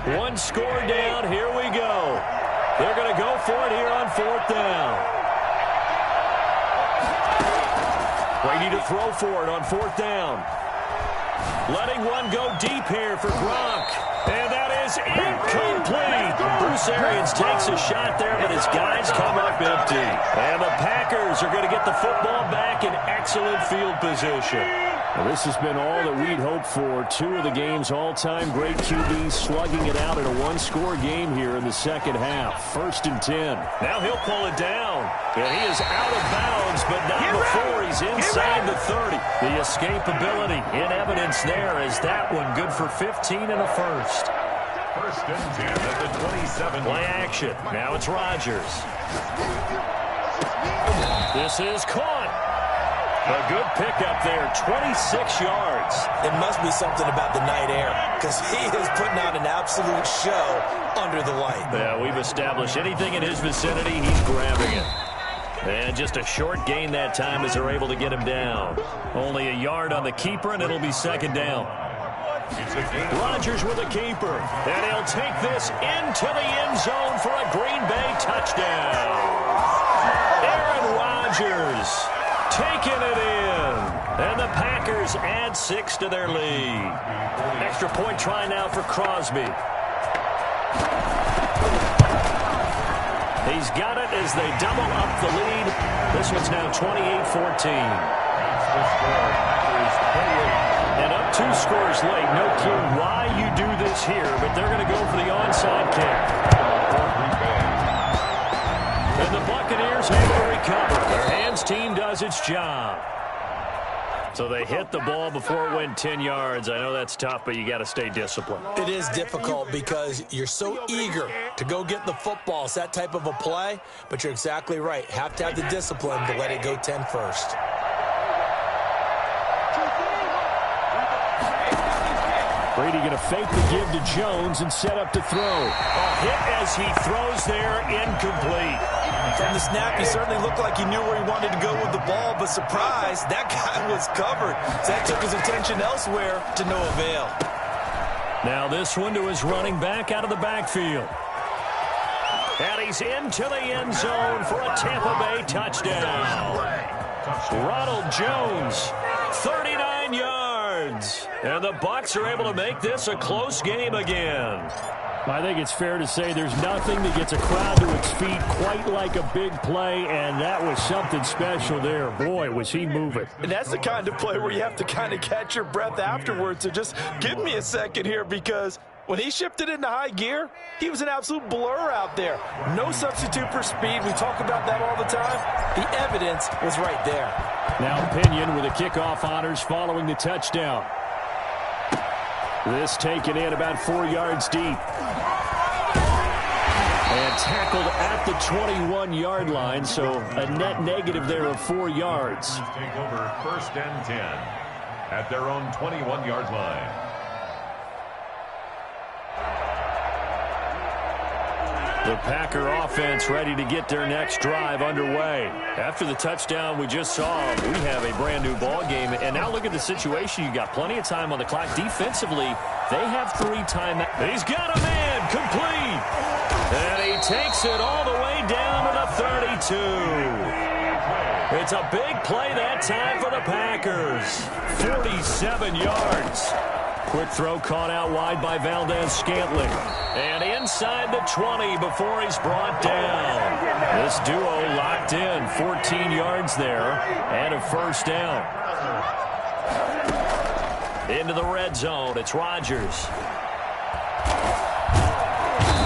1 score down. Here we go. They're going to go for it here on 4th down. Brady to throw for it on 4th down. Letting one go deep here for Gronk. And that is incomplete. Bruce Arians takes a shot there, but his guys come up empty. And the Packers are going to get the football back in excellent field position. Well, this has been all that we'd hoped for. 2 of the game's all-time great QBs slugging it out in a 1-score game here in the 2nd half. 1st and 10. Now he'll pull it down. And he is out of bounds, but not before he's inside the 30. The escapability in evidence there is that one good for 15 and a 1st. 1st and 10 at the 27. Play action. Now it's Rodgers. This is caught. A good pickup there, 26 yards. It must be something about the night air, because he is putting on an absolute show under the light. Yeah, we've established anything in his vicinity, he's grabbing it. And just a short gain that time as they're able to get him down. Only a yard on the keeper, and it'll be second down. Rodgers with a keeper, and he'll take this into the end zone for a Green Bay touchdown. Aaron Rodgers taking it in, and the Packers add 6 to their lead. Extra point try now for Crosby. He's got it as they double up the lead. This one's now 28-14. And up 2 scores late. No clue why you do this here, but they're going to go for the onside kick. And the Buccaneers able to recover. Their hands team does its job. So they hit the ball before it went 10 yards. I know that's tough, but you got to stay disciplined. It is difficult because you're so eager to go get the football. It's that type of a play, but you're exactly right. Have to have the discipline to let it go 10 first. Brady going to fake the give to Jones and set up to throw. A hit as he throws there, incomplete. From the snap, he certainly looked like he knew where he wanted to go with the ball, but surprise, that guy was covered. So that took his attention elsewhere to no avail. Now this one to his running back out of the backfield. And he's into the end zone for a Tampa Bay touchdown. Ronald Jones, 39 yards. And the Bucs are able to make this a close game again. I think it's fair to say there's nothing that gets a crowd to its feet quite like a big play, and that was something special there. Boy, was he moving. And that's the kind of play where you have to kind of catch your breath afterwards. So just give me a second here, because when he shifted into high gear, he was an absolute blur out there. No substitute for speed. We talk about that all the time. The evidence was right there. Now Pinion with the kickoff honors following the touchdown. This taken in about 4 yards deep. And tackled at the 21-yard line, so a net negative there of 4 yards. Take over 1st and 10 at their own 21-yard line. The Packer offense ready to get their next drive underway. After the touchdown we just saw, we have a brand new ball game. And now look at the situation. You got plenty of time on the clock. Defensively, they have 3 timeouts. He's got a man complete. And he takes it all the way down to the 32. It's a big play that time for the Packers. 47 yards. Quick throw caught out wide by Valdez-Scantling. And inside the 20 before he's brought down. This duo locked in. 14 yards there and a first down. Into the red zone. It's Rodgers.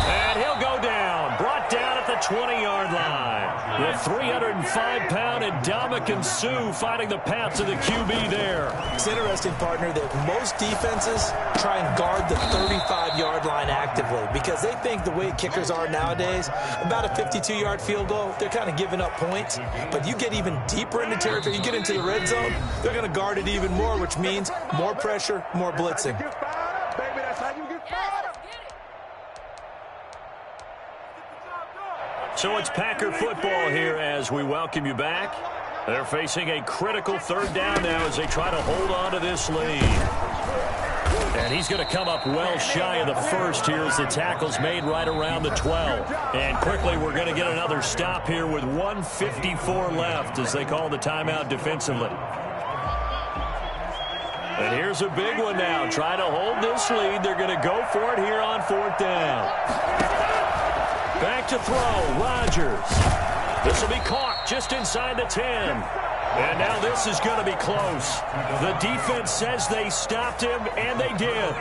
And he'll go down. Brought down at the 20-yard line. The 305-pound Ndamukong Suh fighting the path to the QB there. It's interesting, partner, that most defenses try and guard the 35-yard line actively because they think the way kickers are nowadays, about a 52-yard field goal, they're kind of giving up points. But you get even deeper into territory, you get into the red zone, they're going to guard it even more, which means more pressure, more blitzing. So it's Packer football here as we welcome you back. They're facing a critical 3rd down now as they try to hold on to this lead. And he's going to come up well shy of the first here as the tackle's made right around the 12. And quickly we're going to get another stop here with 1:54 left as they call the timeout defensively. And here's a big one now. Trying to hold this lead. They're going to go for it here on 4th down. Back to throw, Rodgers. This will be caught just inside the 10. And now this is going to be close. The defense says they stopped him, and they did.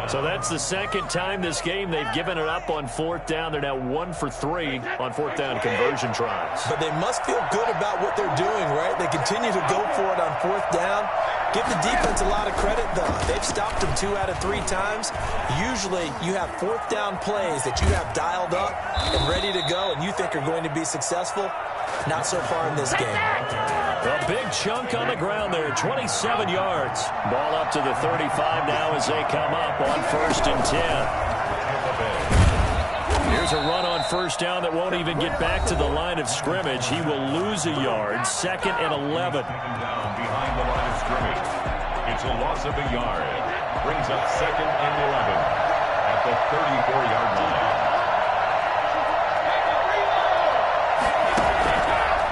So that's the second time this game they've given it up on 4th down. They're now 1 for 3 on 4th down conversion tries. But they must feel good about what they're doing, right? They continue to go for it on 4th down. Give the defense a lot of credit, though. They've stopped them 2 out of 3 times. Usually, you have 4th down plays that you have dialed up and ready to go and you think are going to be successful. Not so far in this game. A big chunk on the ground there, 27 yards. Ball up to the 35 now as they come up on 1st and 10. Here's a run on 1st down that won't even get back to the line of scrimmage. He will lose a yard. 2nd and 11. Down behind the line of scrimmage. It's a loss of a yard. Brings up 2nd and 11 at the 34-yard line.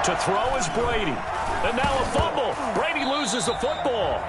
To throw is Brady. And now a fumble. Brady loses the football.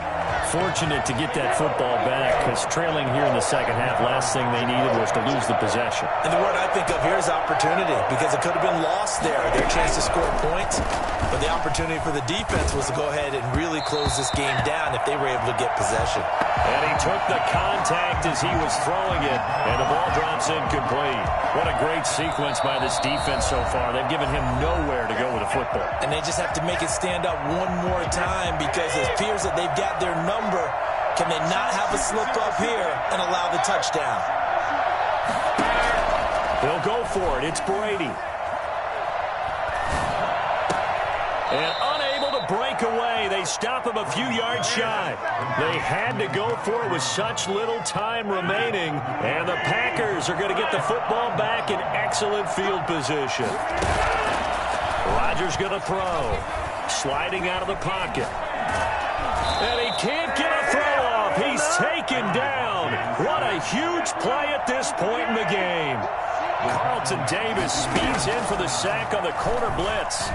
Fortunate to get that football back because trailing here in the second half, last thing they needed was to lose the possession. And the word I think of here is opportunity because it could have been lost there. Their chance to score points. But the opportunity for the defense was to go ahead and really close this game down if they were able to get possession. And he took the contact as he was throwing it, and the ball drops incomplete. What a great sequence by this defense so far. They've given him nowhere to go with the football. And they just have to make it stand up one more time because it appears that they've got their number. Can they not have a slip up here and allow the touchdown? They'll go for it. It's Brady. And unable to break away. They stop him a few yards shy. They had to go for it with such little time remaining. And the Packers are going to get the football back in excellent field position. Rodgers going to throw. Sliding out of the pocket. And he can't get a throw off. He's taken down. What a huge play at this point in the game. Carlton Davis speeds in for the sack on the corner blitz.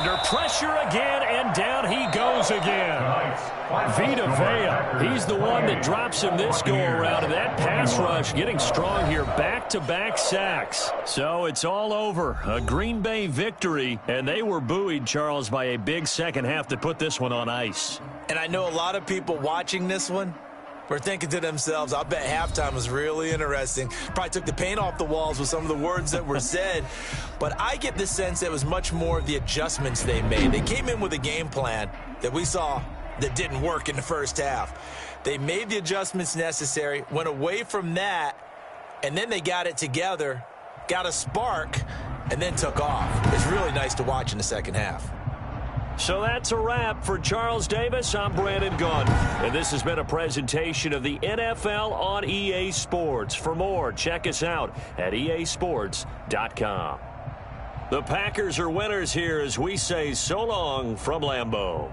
Under pressure again, and down he goes again. Vita Vea, he's the one that drops him this go-around, and that pass rush getting strong here, back-to-back sacks. So it's all over. A Green Bay victory, and they were buoyed, Charles, by a big second half to put this one on ice. And I know a lot of people watching this one were thinking to themselves, I bet halftime was really interesting. Probably took the paint off the walls with some of the words that were said. But I get the sense that it was much more of the adjustments they made. They came in with a game plan that we saw that didn't work in the first half. They made the adjustments necessary, went away from that, and then they got it together, got a spark, and then took off. It's really nice to watch in the second half. So that's a wrap for Charles Davis. I'm Brandon Gunn, and this has been a presentation of the NFL on EA Sports. For more, check us out at easports.com. The Packers are winners here as we say so long from Lambeau.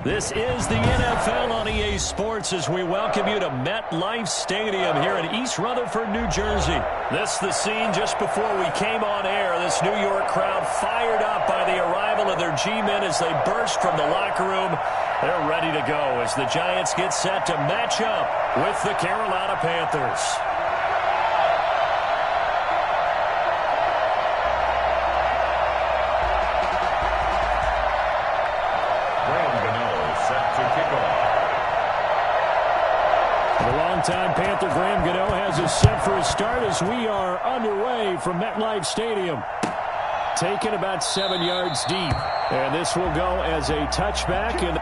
This is the NFL on EA Sports as we welcome you to MetLife Stadium here in East Rutherford, New Jersey. This is the scene just before we came on air. This New York crowd fired up by the arrival of their G-men as they burst from the locker room. They're ready to go as the Giants get set to match up with the Carolina Panthers. Time Panther Graham Gano has us set for a start as we are underway from MetLife Stadium. Taken about 7 yards deep. And this will go as a touchback. And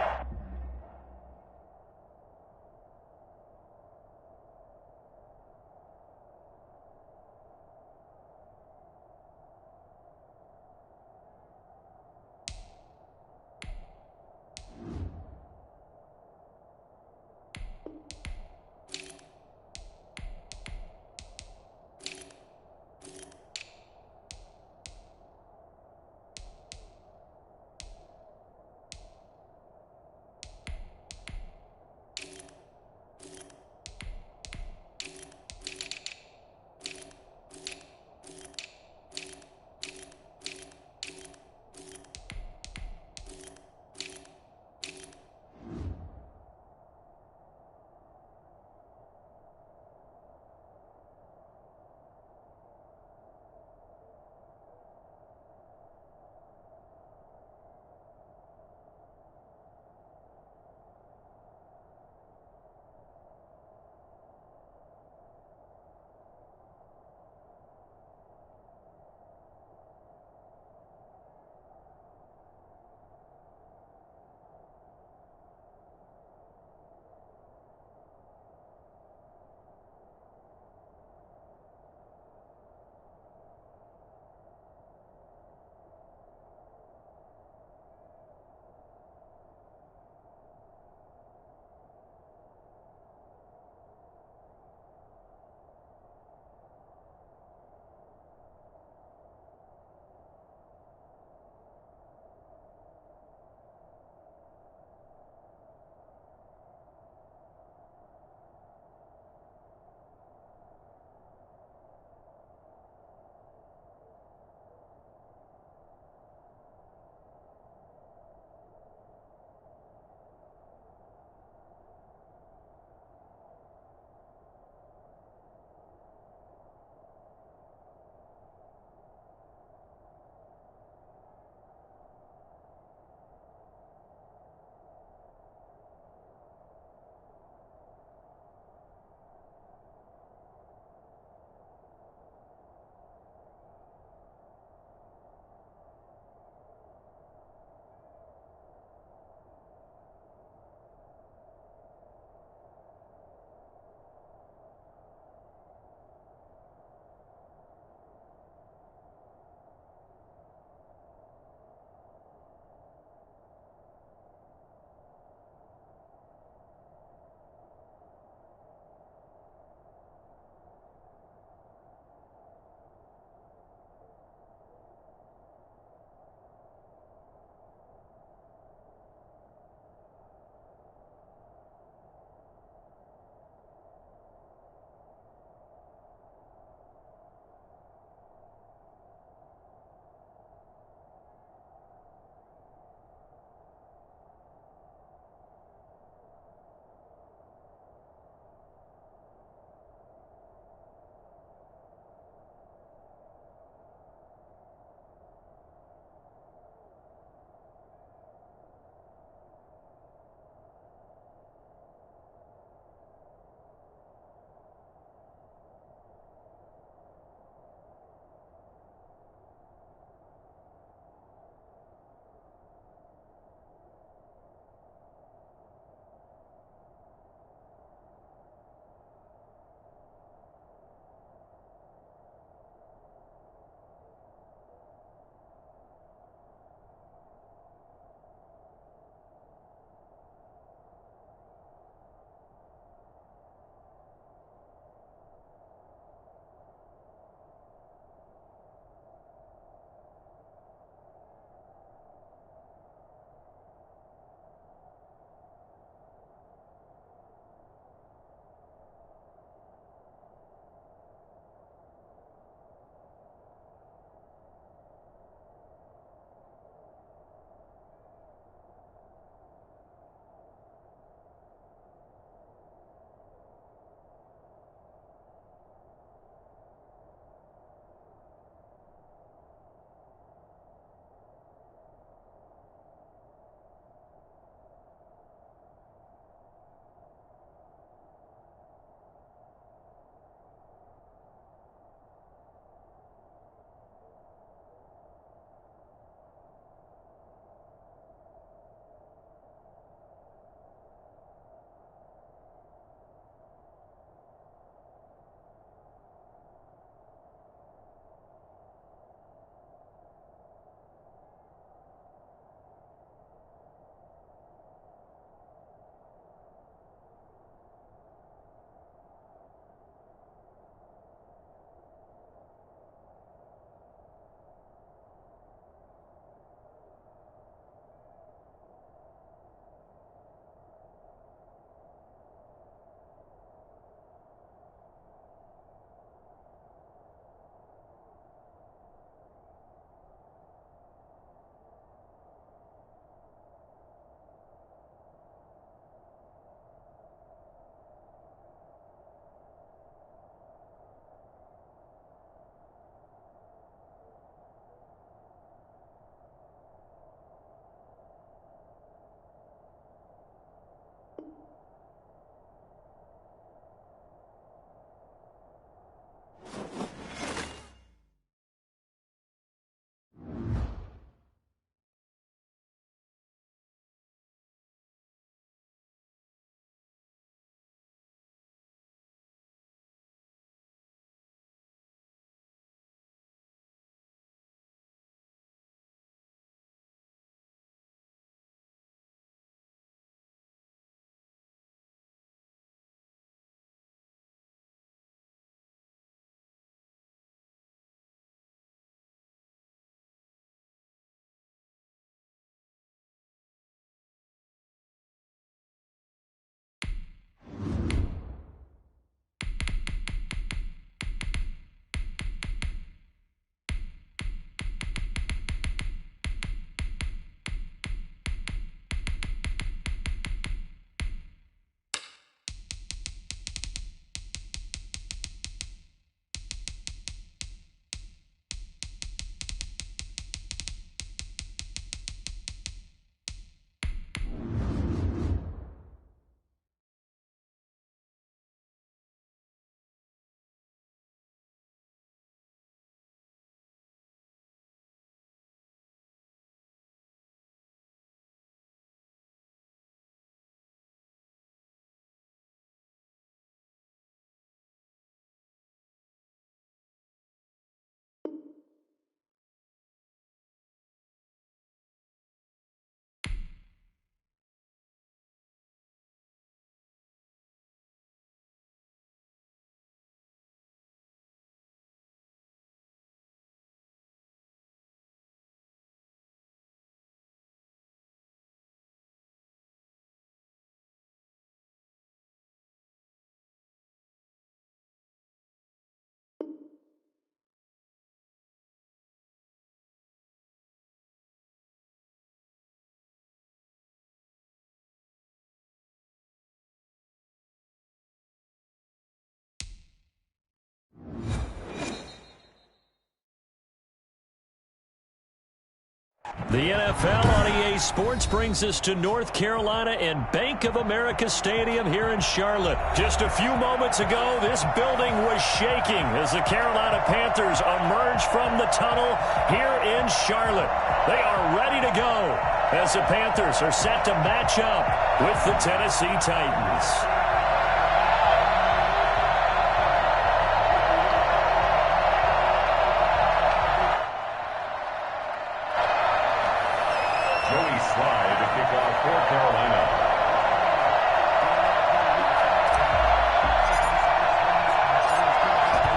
The NFL on EA Sports brings us to North Carolina and Bank of America Stadium here in Charlotte. Just a few moments ago, this building was shaking as the Carolina Panthers emerge from the tunnel here in Charlotte. They are ready to go as the Panthers are set to match up with the Tennessee Titans.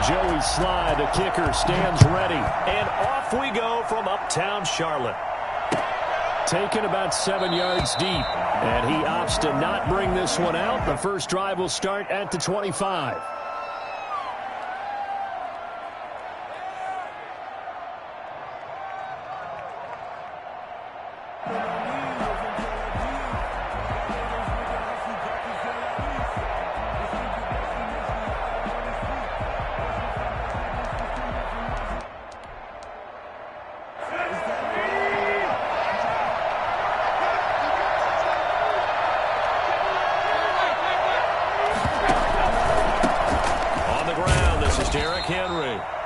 Joey Slye, the kicker, stands ready. And off we go from uptown Charlotte. Taken about 7 yards deep. And he opts to not bring this one out. The first drive will start at the 25.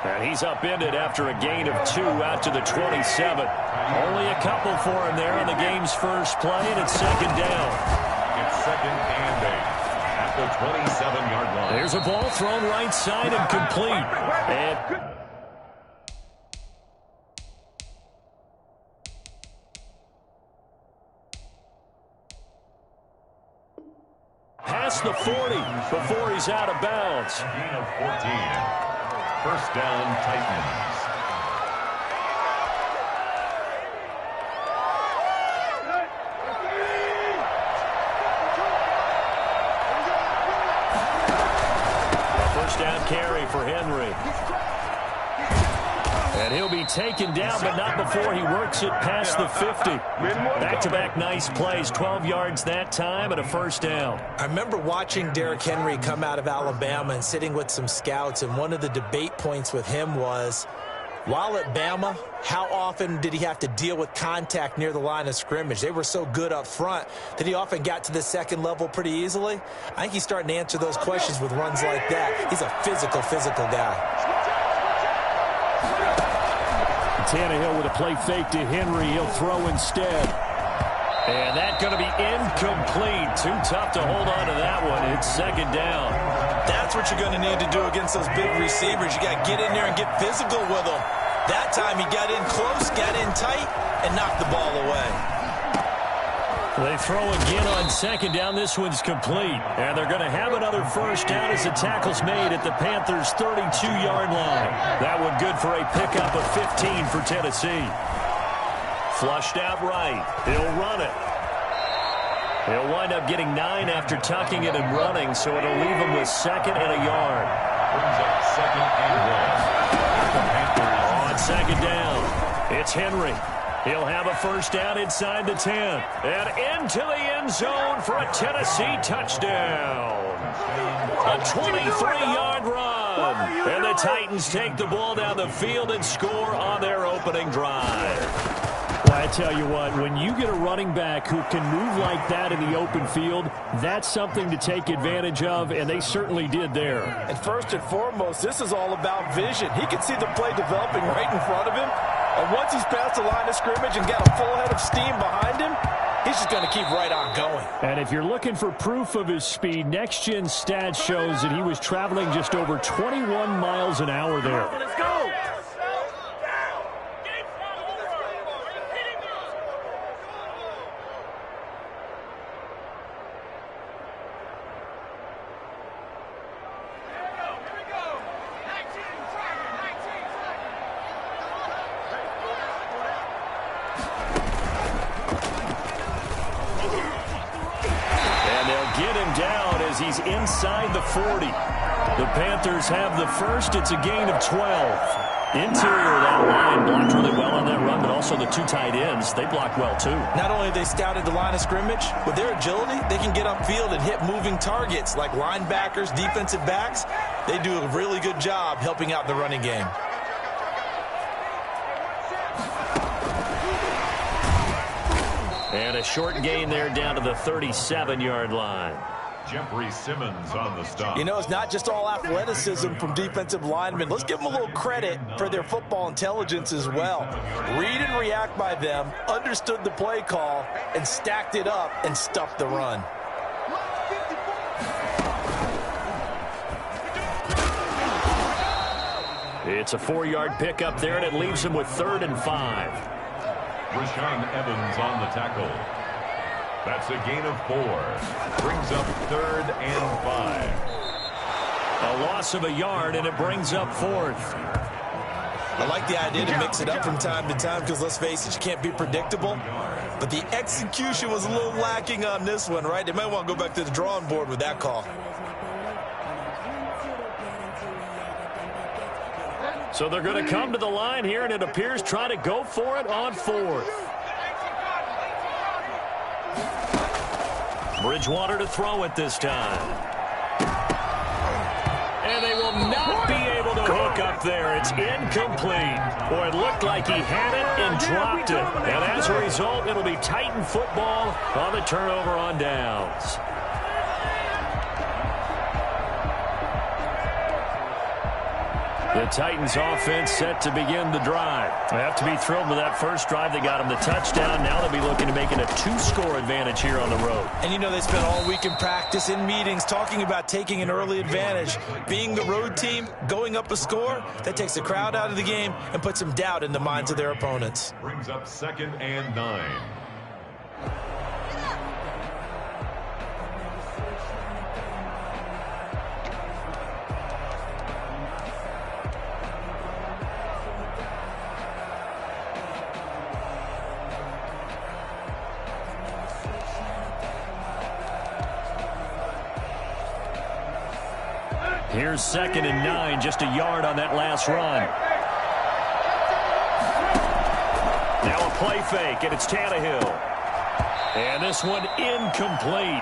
And he's upended after a gain of 2 out to the 27. Only a couple for him there on the game's first play, and it's second down. It's second and 8 at the 27-yard line. There's a ball thrown right side and complete. And past the 40 before he's out of bounds. Gain of 14. First down, Titans. A first down carry for Henry. And he'll be taken down, but not before he works it past the 50. Back-to-back nice plays, 12 yards that time and a first down. I remember watching Derrick Henry come out of Alabama and sitting with some scouts, and one of the debate points with him was, while at Bama, how often did he have to deal with contact near the line of scrimmage? They were so good up front that he often got to the second level pretty easily. I think he's starting to answer those questions with runs like that. He's a physical guy. Tannehill with a play fake to Henry. He'll throw instead. And that's going to be incomplete. Too tough to hold on to that one. It's second down. That's what you're going to need to do against those big receivers. You got to get in there and get physical with them. That time he got in close, got in tight, and knocked the ball away. They throw again on second down. This one's complete. And they're going to have another first down as the tackle's made at the Panthers' 32-yard line. That one good for a pickup of 15 for Tennessee. Flushed out right. He'll run it. He'll wind up getting 9 after tucking it and running, so it'll leave him with second and a yard. Brings up second and 1. On second down, it's Henry. He'll have a first down inside the 10. And into the end zone for a Tennessee touchdown. A 23-yard run. And the Titans take the ball down the field and score on their opening drive. Well, I tell you what, when you get a running back who can move like that in the open field, that's something to take advantage of, and they certainly did there. And first and foremost, this is all about vision. He can see the play developing right in front of him. And once he's past the line of scrimmage and got a full head of steam behind him, he's just going to keep right on going. And if you're looking for proof of his speed, Next Gen Stats shows that he was traveling just over 21 miles an hour there. Let's go. He's inside the 40. The Panthers have the first. It's a gain of 12. Interior of that line blocked really well on that run, but also the 2 tight ends, they blocked well too. Not only have they scouted the line of scrimmage, with their agility, they can get upfield and hit moving targets like linebackers, defensive backs. They do a really good job helping out the running game. And a short gain there down to the 37-yard line. Jeffrey Simmons on the stop. You know, it's not just all athleticism from defensive linemen. Let's give them a little credit for their football intelligence as well. Read and react by them, understood the play call, and stacked it up and stuffed the run. It's a 4-yard pickup there, and it leaves him with 3rd and 5. Rashawn Evans on the tackle. That's a gain of 4. Brings up 3rd and 5. A loss of a yard, and it brings up 4th. I like the idea to mix it up from time to time because, let's face it, you can't be predictable. But the execution was a little lacking on this one, right? They might want to go back to the drawing board with that call. So they're going to come to the line here, and it appears trying to go for it on 4th. Bridgewater to throw it this time. And they will not be able to hook up there. It's incomplete. Boy, it looked like he had it and dropped it. And as a result, it'll be Titan football on the turnover on downs. The Titans offense set to begin the drive. They have to be thrilled with that first drive. They got them the touchdown. Now they'll be looking to make it a 2-score advantage here on the road. And you know, they spent all week in practice, in meetings, talking about taking an early advantage. Being the road team, going up a score, that takes the crowd out of the game and puts some doubt in the minds of their opponents. Brings up 2nd and 9. Here's 2nd and 9, just a yard on that last run. Now a play fake, and it's Tannehill. And this one incomplete.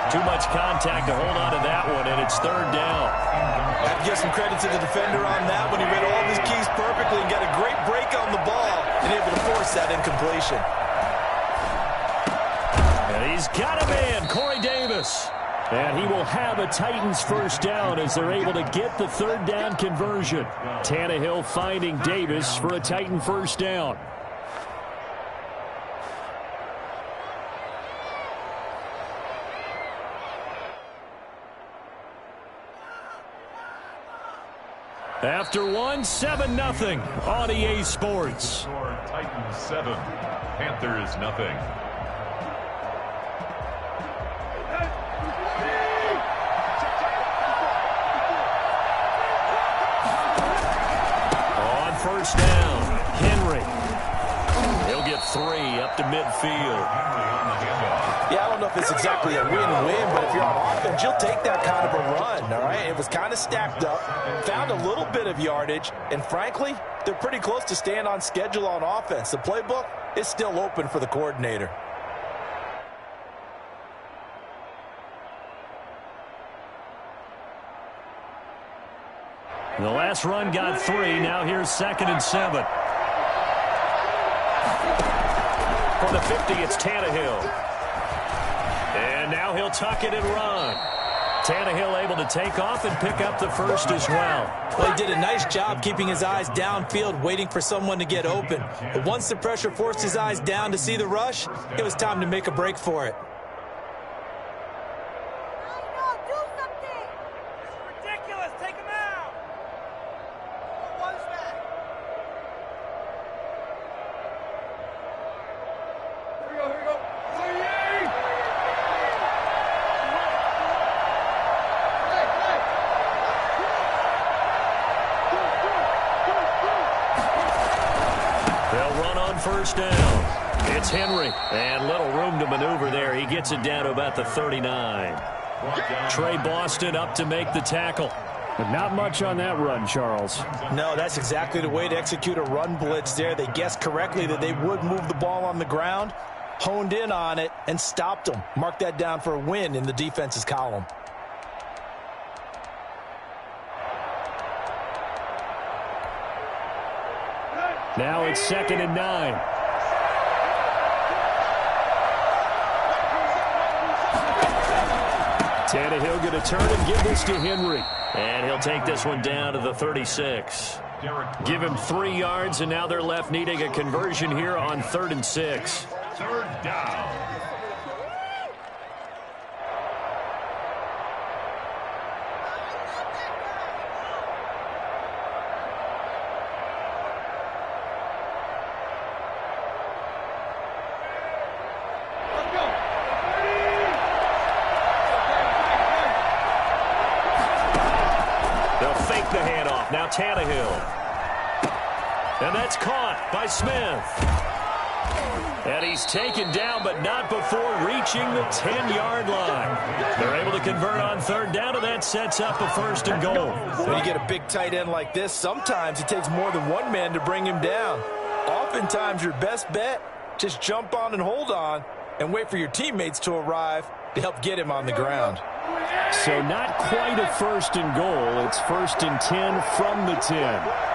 Too much contact to hold on to that one, and it's 3rd down. I have to give some credit to the defender on that one. He read all of his keys perfectly and got a great break on the ball and able to force that incompletion. And he's got a man, Corey Davis. And he will have a Titans first down as they're able to get the 3rd down conversion. Tannehill finding Davis for a Titan first down. After 7-0 on EA Sports. Titans 7, Panthers nothing. First down, Henry. He'll get 3 up to midfield. Yeah, I don't know if it's exactly a win-win, but if you're on offense, you'll take that kind of a run, all right? It was kind of stacked up, found a little bit of yardage, and frankly, they're pretty close to staying on schedule on offense. The playbook is still open for the coordinator. The last run got 3. Now here's 2nd and 7. For the 50, it's Tannehill. And now he'll tuck it and run. Tannehill able to take off and pick up the first as well. Well, he did a nice job keeping his eyes downfield, waiting for someone to get open. But once the pressure forced his eyes down to see the rush, it was time to make a break for it. First down. It's Henry. And little room to maneuver there. He gets it down to about the 39. Trey Boston up to make the tackle. But not much on that run, Charles. No, that's exactly the way to execute a run blitz there. They guessed correctly that they would move the ball on the ground, honed in on it, and stopped them. Mark that down for a win in the defense's column. Now it's 2nd and 9. Tannehill going to turn and give this to Henry. And he'll take this one down to the 36. Give him 3 yards, and now they're left needing a conversion here on 3rd and 6. Third down. The handoff. Now Tannehill. And that's caught by Smith. And he's taken down, but not before reaching the 10-yard line. They're able to convert on 3rd down, and that sets up a 1st and goal. When you get a big tight end like this, sometimes it takes more than one man to bring him down. Oftentimes, your best bet, just jump on and hold on and wait for your teammates to arrive to help get him on the ground. So not quite a 1st and goal. It's 1st and 10 from the 10.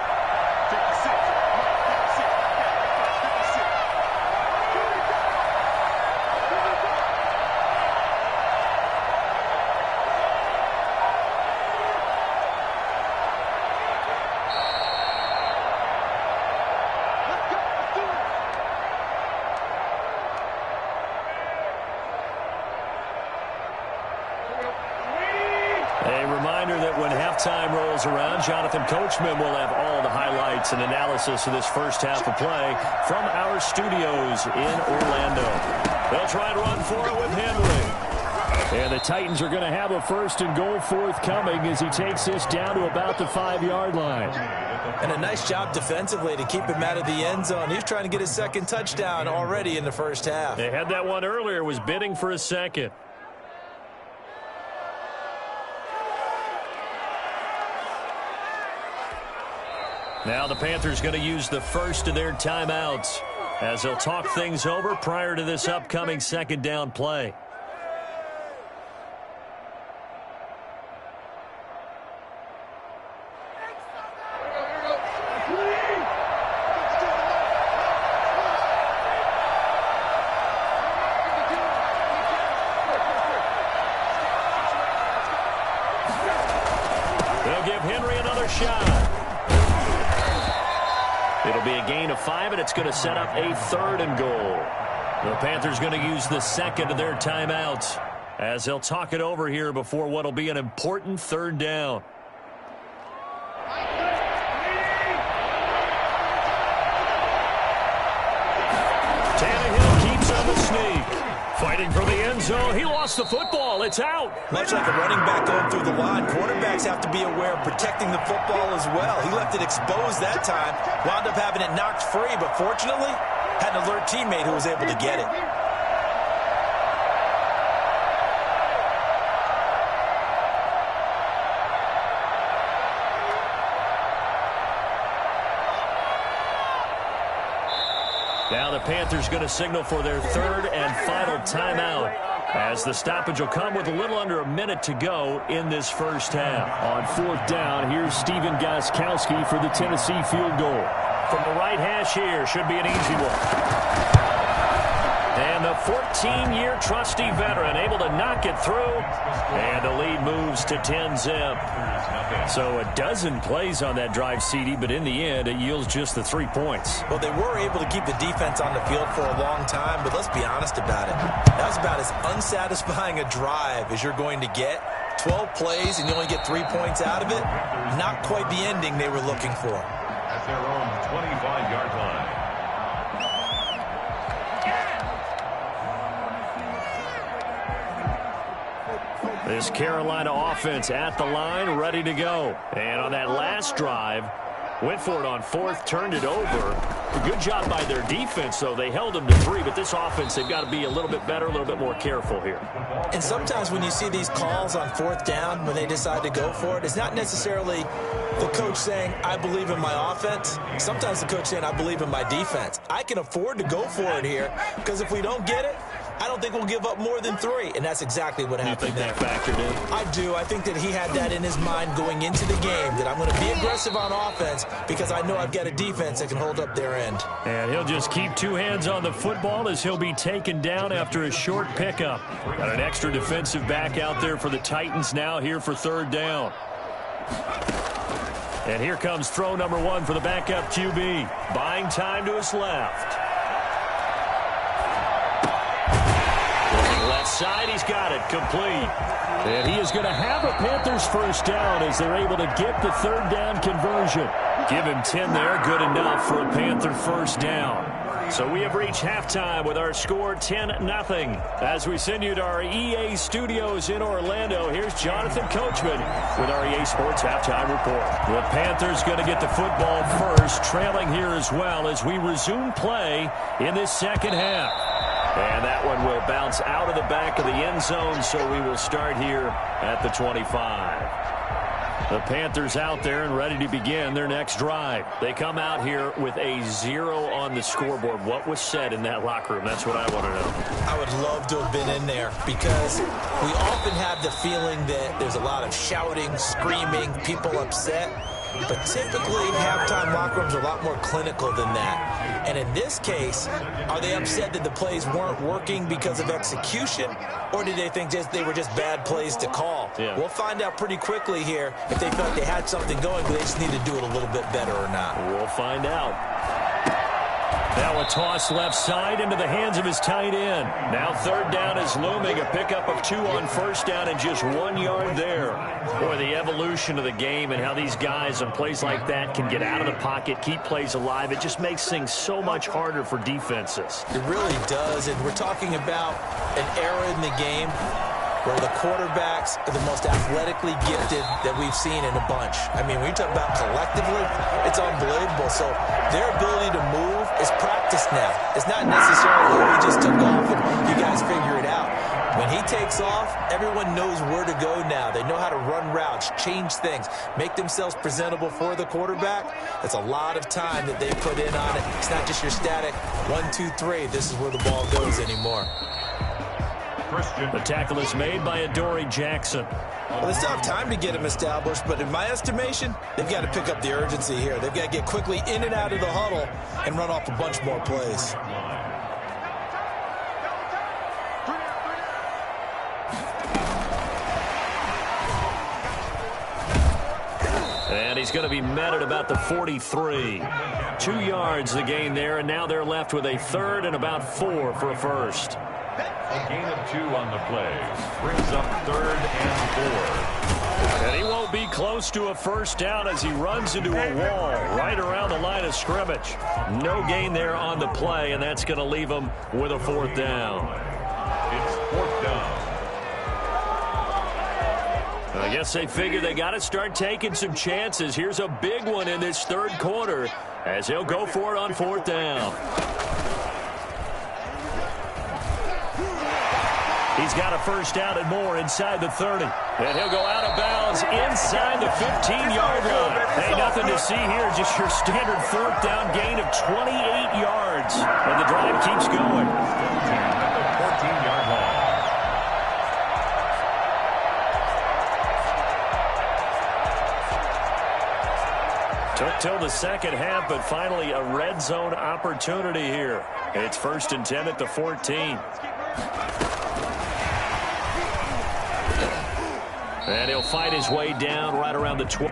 Time rolls around. Jonathan Coachman will have all the highlights and analysis of this first half of play from our studios in Orlando. They'll try to run for it with Henry. And the Titans are going to have a 1st and goal forthcoming as he takes this down to about the 5-yard line. And a nice job defensively to keep him out of the end zone. He's trying to get his 2nd touchdown already in the first half. They had that one earlier, was bidding for a 2nd. Now the Panthers going to use the first of their timeouts as they'll talk things over prior to this upcoming 2nd down play. They'll give Henry another shot. It'll be a gain of 5, and it's going to set up a 3rd and goal. The Panthers going to use the 2nd of their timeouts as they'll talk it over here before what will be an important 3rd down. Tannehill keeps on the sneak. Fighting for the end zone. He lost the football. It's out. Much like a running back going through the line, quarterbacks have to be aware of protecting the football as well. He left it exposed that time, wound up having it knocked free, but fortunately, had an alert teammate who was able to get it. Now the Panthers going to signal for their 3rd and final timeout as the stoppage will come with a little under a minute to go in this first half. On 4th down, here's Stephen Gostkowski for the Tennessee field goal. From the right hash here, should be an easy one. And the 14-year trusty veteran able to knock it through, and the lead moves to 10-zip. So a dozen plays on that drive, CD, but in the end, it yields just the 3 points. Well, they were able to keep the defense on the field for a long time, but let's be honest about it. That was about as unsatisfying a drive as you're going to get. 12 plays, and you only get 3 points out of it. Not quite the ending they were looking for. At their own 25-yard line. This Carolina offense at the line, ready to go. And on that last drive, went for it on 4th, turned it over. A good job by their defense, though. They held them to 3, but this offense, they've got to be a little bit better, a little bit more careful here. And sometimes when you see these calls on 4th down, when they decide to go for it, it's not necessarily the coach saying, I believe in my offense. Sometimes the coach saying, I believe in my defense. I can afford to go for it here because if we don't get it, I don't think we'll give up more than 3, and that's exactly what happened there. You think that factored in? I do. I think that he had that in his mind going into the game, that I'm going to be aggressive on offense because I know I've got a defense that can hold up their end. And he'll just keep 2 hands on the football as he'll be taken down after a short pickup. Got an extra defensive back out there for the Titans now here for 3rd down. And here comes throw number 1 for the backup QB. Buying time to his left. Looking left side, he's got it. Complete. And he is going to have a Panthers first down as they're able to get the 3rd down conversion. Give him 10 there. Good enough for a Panther first down. So we have reached halftime with our score 10-0. As we send you to our EA studios in Orlando, here's Jonathan Coachman with our EA Sports Halftime Report. The Panthers going to get the football first, trailing here as well as we resume play in this second half. And that one will bounce out of the back of the end zone, so we will start here at the 25. The Panthers out there and ready to begin their next drive. They come out here with a 0 on the scoreboard. What was said in that locker room? That's what I want to know. I would love to have been in there because we often have the feeling that there's a lot of shouting, screaming, people upset. But typically, halftime locker rooms are a lot more clinical than that. And in this case, are they upset that the plays weren't working because of execution? Or did they think they were just bad plays to call? Yeah. We'll find out pretty quickly here if they felt they had something going, but they just need to do it a little bit better or not. We'll find out. Now a toss left side into the hands of his tight end. Now 3rd down is looming. A pickup of 2 on first down and just 1 yard there. Boy, the evolution of the game and how these guys on plays like that can get out of the pocket, keep plays alive. It just makes things so much harder for defenses. It really does, and we're talking about an era in the game where the quarterbacks are the most athletically gifted that we've seen in a bunch. I mean, when you talk about collectively, it's unbelievable. So their ability to move is practiced now. It's not necessarily, oh, he just took off and you guys figure it out. When he takes off, everyone knows where to go now. They know how to run routes, change things, make themselves presentable for the quarterback. That's a lot of time that they put in on it. It's not just your static 1, 2, 3. This is where the ball goes anymore. The tackle is made by Adoree Jackson. Well, they still have time to get him established, but in my estimation, they've got to pick up the urgency here. They've got to get quickly in and out of the huddle and run off a bunch more plays. And he's going to be met at about the 43. 2 yards the gain there, and now they're left with a 3rd and about 4 for a first. A gain of 2 on the play. Brings up 3rd and 4. And he won't be close to a first down as he runs into a wall right around the line of scrimmage. No gain there on the play, and that's going to leave him with a 4th down. It's 4th down. I guess they figure they got to start taking some chances. Here's a big one in this 3rd quarter as he'll go for it on 4th down. He's got a first down and more inside the 30. And he'll go out of bounds inside the 15-yard line. Hey, nothing to see here, just your standard 4th down gain of 28 yards. And the drive keeps going. At the 14-yard line. Took till the second half, but finally a red zone opportunity here. It's 1st and 10 at the 14. And he'll fight his way down right around the 12.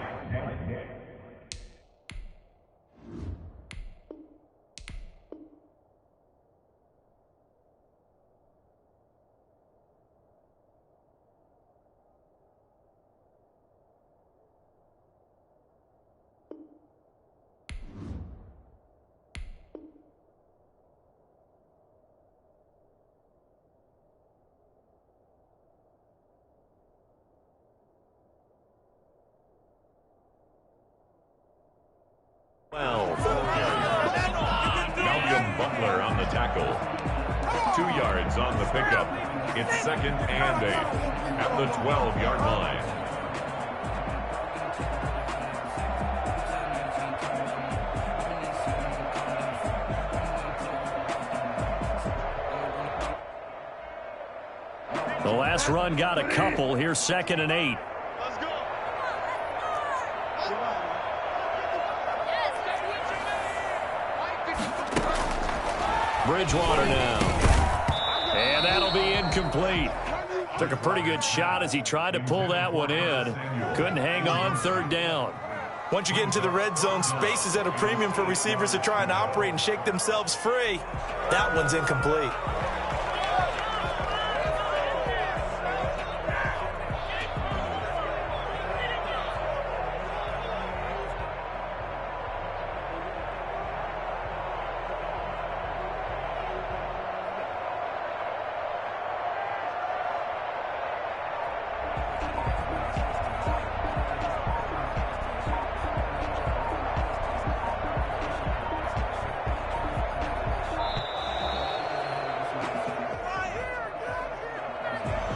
Butler on the tackle. 2 yards on the pickup. It's 2nd and 8 at the 12-yard line. last run got a couple. Here's 2nd and 8. Let's go. Bridgewater now. And that'll be incomplete. Took a pretty good shot as he tried to pull that one in. Couldn't hang on 3rd down. Once you get into the red zone, space is at a premium for receivers to try and operate and shake themselves free. That one's incomplete.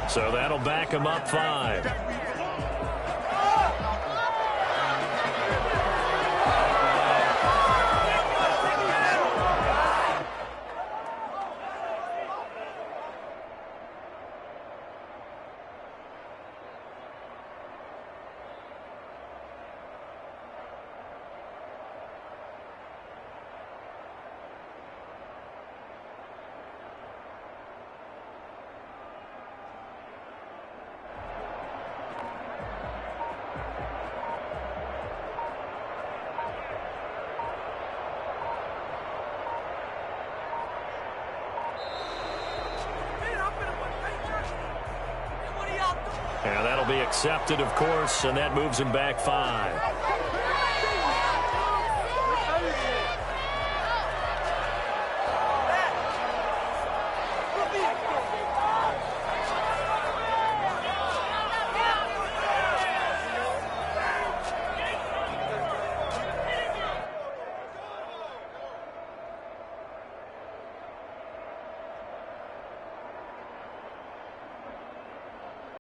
So that'll back him up 5. And that'll be accepted, of course, and that moves him back 5.